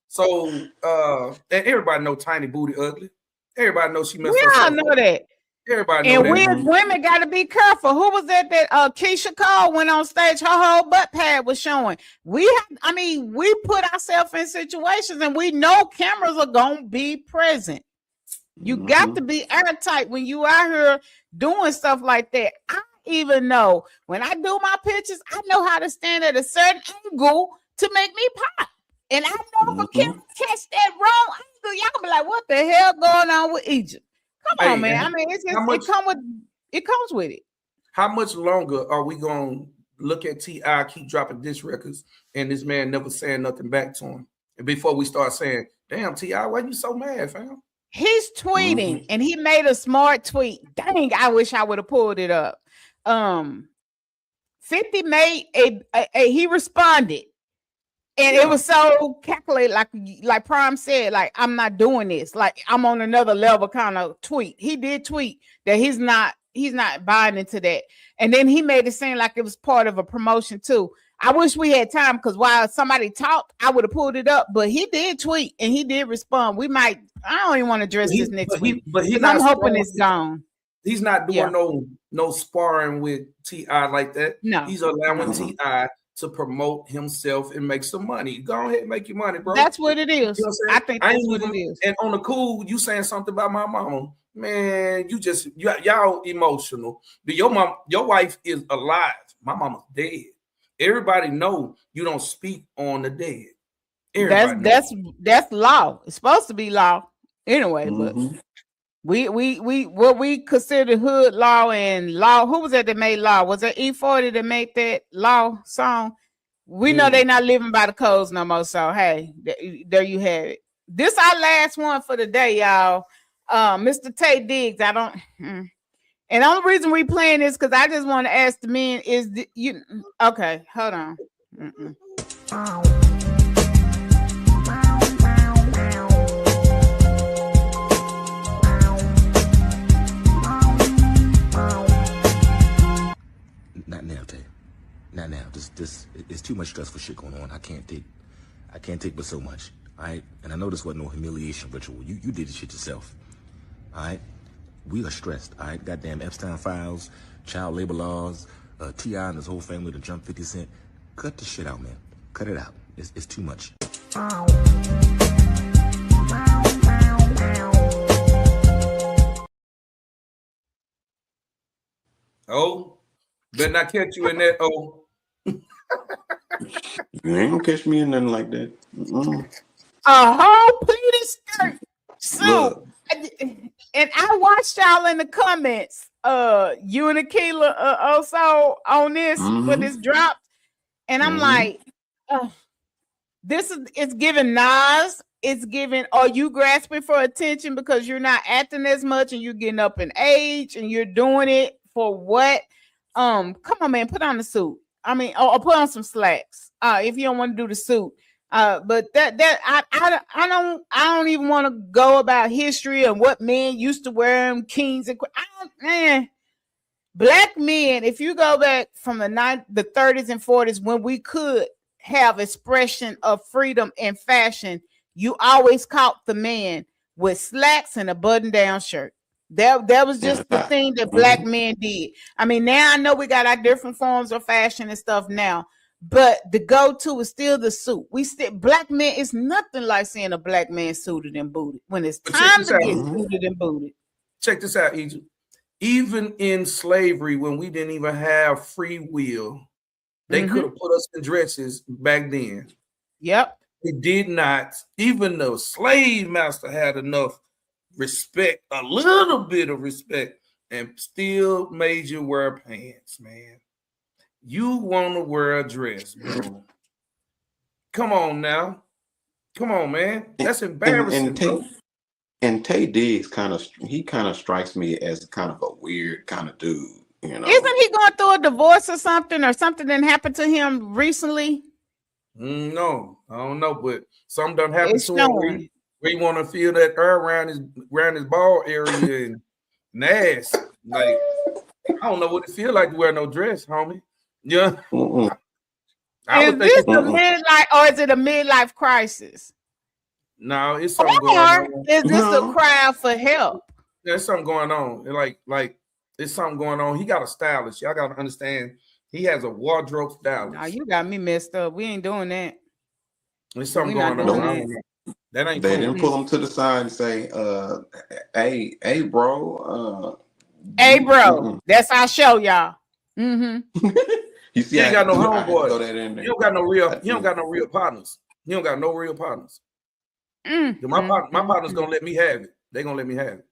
So and everybody know Tiny Booty ugly. Everybody knows she messed herself. We all know that. Everybody know and that. we as women got to be careful. Who was that Keisha Cole went on stage, her whole butt pad was showing. We put ourselves in situations and we know cameras are going to be present. You got to be airtight when you out here doing stuff like that. I even know when I do my pictures, I know how to stand at a certain angle to make me pop. And I know if I can't catch that wrong angle, y'all be like, what the hell going on with Egypt? Come on, man. I mean, it's just it comes with it. How much longer are we gonna look at T.I. keep dropping diss records and this man never saying nothing back to him? And before we start saying, damn, T.I., why you so mad, fam? He's tweeting and he made a smart tweet. Dang, I wish I would have pulled it up. 50 made he responded. And it was so calculated, like Prime said, like, I'm not doing this. Like, I'm on another level kind of tweet. He did tweet that he's not buying into that. And then he made it seem like it was part of a promotion too. I wish we had time because while somebody talked, I would have pulled it up. But he did tweet and he did respond. I don't even want to address this next week. But I'm hoping it's gone. He's not doing no sparring with T.I. like that. No. He's allowing T.I. to promote himself and make some money. Go ahead and make your money, bro. That's what it is. You know what I think that's what it is. And on the cool, you saying something about my mama, man, y'all emotional. But your wife is alive. My mama's dead. Everybody know you don't speak on the dead. That's law. It's supposed to be law anyway, but we what we consider hood law and law. Who was that made law? Was it E40 that made that law song? We know they're not living by the codes no more. So hey, there you have it. This our last one for the day, y'all. Mr. Tay Diggs. And the only reason we playing this because I just want to ask the men okay, hold on. Not now, Tay. Not now. This it's too much stressful shit going on. I can't take but so much. All right. And I know this wasn't no humiliation ritual. You did this shit yourself. All right. We are stressed. All right. Goddamn Epstein files, child labor laws, T.I. and his whole family to jump 50 Cent. Cut the shit out, man. Cut it out. It's too much. Oh, better not catch you in that. Oh, You ain't gonna catch me in nothing like that. A whole pleated skirt. So, and I watched y'all in the comments. You and Akila also on this when this dropped, and I'm like, it's giving Nas. It's giving. Are you grasping for attention because you're not acting as much and you're getting up in age and you're doing it for what? Come on, man, put on the suit. I mean, or put on some slacks. If you don't want to do the suit. But I don't even want to go about history and what men used to wear them, kings and black men. If you go back from the 30s and 40s when we could have expression of freedom and fashion, you always caught the man with slacks and a button-down shirt. That was just the thing that black men did. I mean, now I know we got our different forms of fashion and stuff now, but the go-to is still the suit. Black men, it's nothing like seeing a black man suited and booted when it's time to get suited and booted. Check this out, Egypt. Even in slavery, when we didn't even have free will, they could have put us in dresses back then. Yep. It did not. Even the slave master had enough respect, a little bit of respect, and still made you wear pants, man. You want to wear a dress, bro. Come on now. Come on, man. That's embarrassing. And Tay Diggs kind of strikes me as kind of a weird kind of dude, you know. Isn't he going through a divorce or something that happened to him recently? No, I don't know, but something done happened It's to him. showing. We want to feel that air around his ball area and ass. Like I don't know what it feel like to wear no dress, homie. Yeah. I Is would think this a midlife or is it a midlife crisis? no, it's something going on. Is this a cry for help? There's something going on. Like it's something going on. He got a stylist. Y'all gotta understand. He has a wardrobe stylist. Now you got me messed up. We ain't doing that. There's something We not going on. doing I that. don't know. That ain't They cool. didn't pull him to the side and say, hey, bro. Hey, bro. That's our show, y'all. Mm-hmm. You see, He ain't got no I had to throw homeboys. that in there. You don't got no real partners. You don't got no real partners. My partner's gonna let me have it. They gonna let me have it.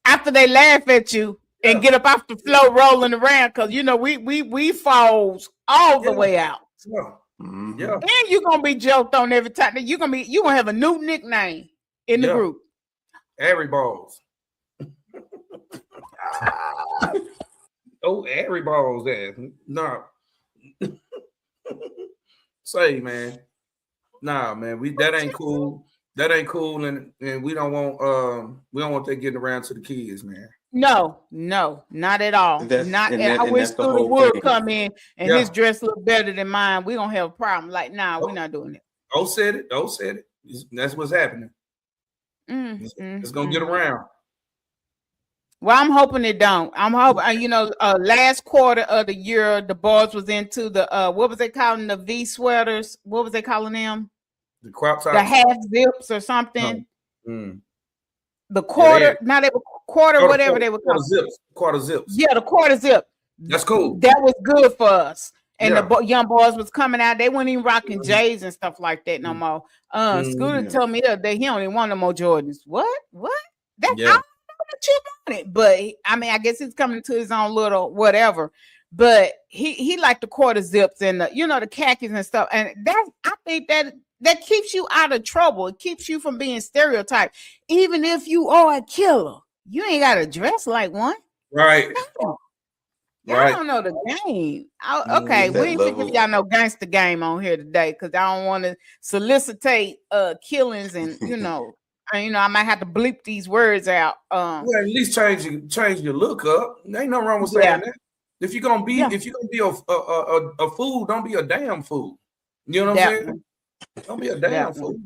After they laugh at you and get up off the floor rolling around, because you know we falls all the way out. Yeah. And you're gonna be joked on every time. You gonna have a new nickname in the group. Airy balls. Oh, airy balls ass. No. Say, man. Nah, man. That ain't cool. That ain't cool, and we don't want that getting around to the kids, man. No, not at all. I wish Scooter would come in and his dress look better than mine. We gonna have a problem. Like, nah, we're not doing it. Oh, said it. That's what's happening. It's gonna get around. Well, I'm hoping it don't. I'm hoping, last quarter of the year, the boys was into the what was they calling the V sweaters? What was they calling them? The crop tops, the half zips or something. No. The quarter, they were quarter, whatever they were called. Quarter zips. Yeah, the quarter zip. That's cool. That was good for us. And the young boys was coming out. They weren't even rocking J's and stuff like that no more. Scooter told me that he don't even want no more Jordans. What? That's all that you wanted. But I mean, I guess he's coming to his own little whatever. But he liked the quarter zips and the khakis and stuff. And I think that keeps you out of trouble. It keeps you from being stereotyped. Even if you are a killer, you ain't got to dress like one. Right. No. Y'all don't know the game. Okay, we ain't think y'all know gangster game on here today because I don't want to solicitate killings and I might have to bleep these words out. Well, at least change your look up. There ain't nothing wrong with saying that. If you're gonna be a fool, don't be a damn fool. You know what I'm saying? Don't be a damn fool.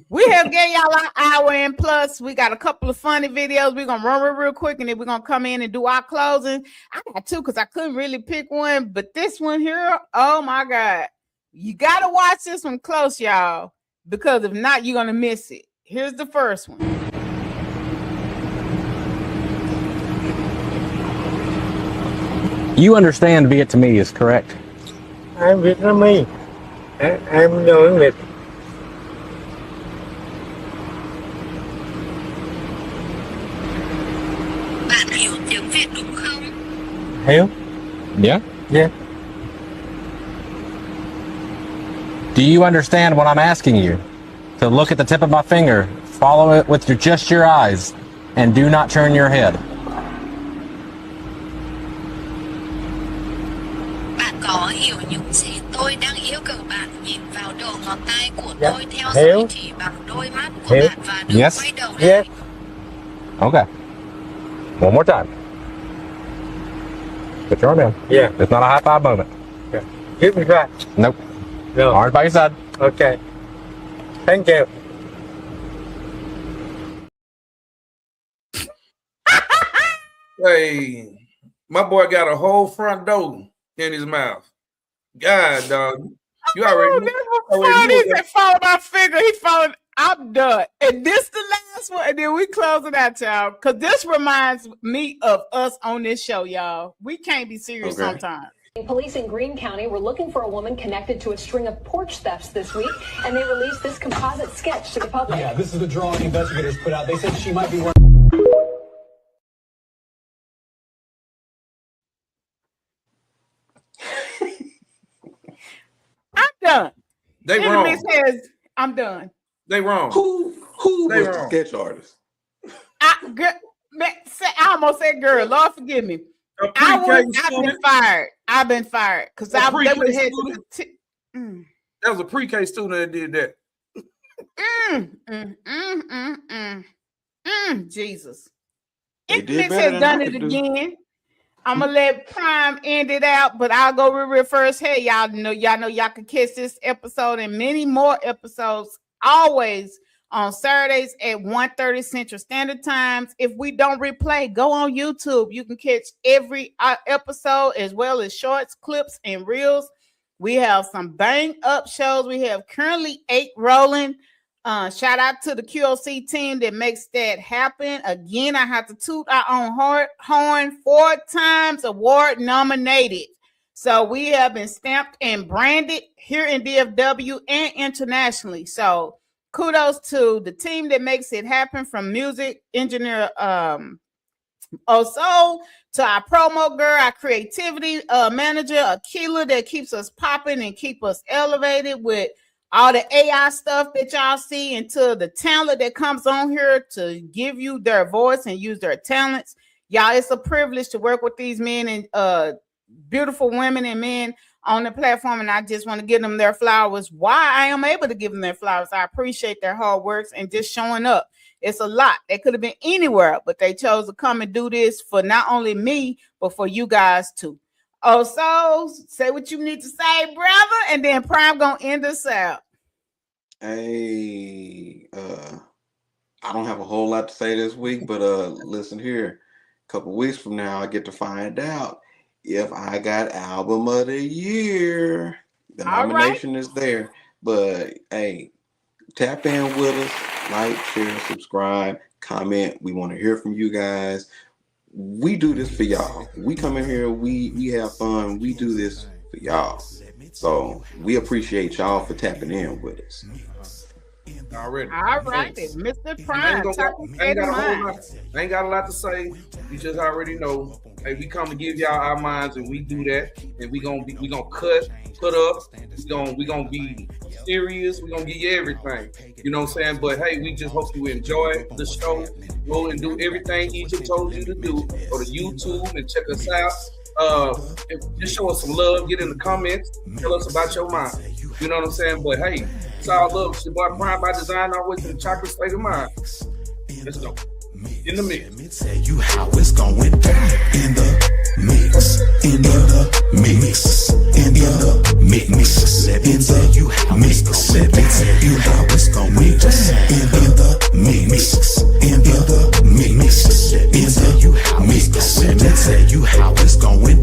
We have gave y'all an hour and plus. We got a couple of funny videos. We're gonna run real quick, and then we're gonna come in and do our closing. I got two because I couldn't really pick one, but this one here, oh my God, you gotta watch this one close, y'all, because if not, you're gonna miss it. Here's the first one. You understand Vietnamese, correct? I'm Vietnamese. I'm doing it. Bạn hiểu tiếng Việt đúng không? Hiểu? Yeah? Yeah. Do you understand what I'm asking you? To look at the tip of my finger, follow it with just your eyes, and do not turn your head. Bạn có hiểu những gì tôi đang yêu cầu bạn nhìn vào đầu ngón tay của tôi theo dõi chỉ bằng đôi mắt của bạn và đừng quay đầu lại. Yes. Okay. One more time. Put your arm down. Yeah. It's not a high five moment. Okay. Give me that. Nope. No. Arms by your side. Okay. Thank you. Hey, my boy got a whole front door in his mouth. God, dog. You already knew. He said, follow my finger. He followed. I'm done. And this the last one. And then we close it out, y'all. Because this reminds me of us on this show, y'all. We can't be serious sometimes. Police in Greene County were looking for a woman connected to a string of porch thefts this week, and they released this composite sketch to the public. Yeah, this is the drawing investigators put out. They said she might be one. I'm done. They wrong. Says, I'm done. They wrong. Who they was wrong. the sketch artist? I almost said girl. Lord forgive me. I've been fired. I've been fired because they would have had. That was a pre-K student that did that. Jesus. They did Mix better has than I done it could do. again. I'm gonna let Prime end it out, but I'll go real first. Hey, y'all know y'all can catch this episode and many more episodes always on Saturdays at 1:30 Central Standard Times. If we don't replay, go on YouTube. You can catch every episode as well as shorts, clips, and reels. We have some bang up shows. We have currently 8 rolling. Shout out to the QOC team that makes that happen. Again, I have to toot our own horn, 4 times award nominated. So we have been stamped and branded here in DFW and internationally. So kudos to the team that makes it happen, from music engineer also to our promo girl, our creativity manager, Akila, that keeps us popping and keep us elevated with all the AI stuff that y'all see, and to the talent that comes on here to give you their voice and use their talents. Y'all, it's a privilege to work with these men and beautiful women and men on the platform, and I just want to give them their flowers. Why I am able to give them their flowers, I appreciate their hard work and just showing up. It's a lot. They could have been anywhere, but they chose to come and do this for not only me, but for you guys too. Oh, so say what you need to say, brother, and then Prime gonna end us out. Hey, I don't have a whole lot to say this week, but listen here. A couple weeks from now, I get to find out if I got Album of the Year. The nomination is there. But hey, tap in with us, like, share, subscribe, comment. We want to hear from you guys. We do this for y'all. We come in here, we have fun. We do this for y'all. So we appreciate y'all for tapping in with us. Already. All right, Mr. Prime. I ain't got a lot to say. You just already know. Hey, we come to give y'all our minds, and we do that. And we gonna put up. We gonna be serious. We gonna give you everything. You know what I'm saying? But hey, we just hope you enjoy the show. Go and do everything Egypt told you to do. Go to YouTube and check us out. Just show us some love. Get in the comments. Tell us about your mind. You know what I'm saying? But hey, it's all love. It's your boy Prime by Design, always in the chocolate state of mind. Let's go. In the mix. Let me tell you how it's going down. In the mix. In the mix. In the mix. Let me tell you how it's going. Let me tell you how it's going down. In the mix. In the mix. Let me tell you how it's going. Let me tell you how it's going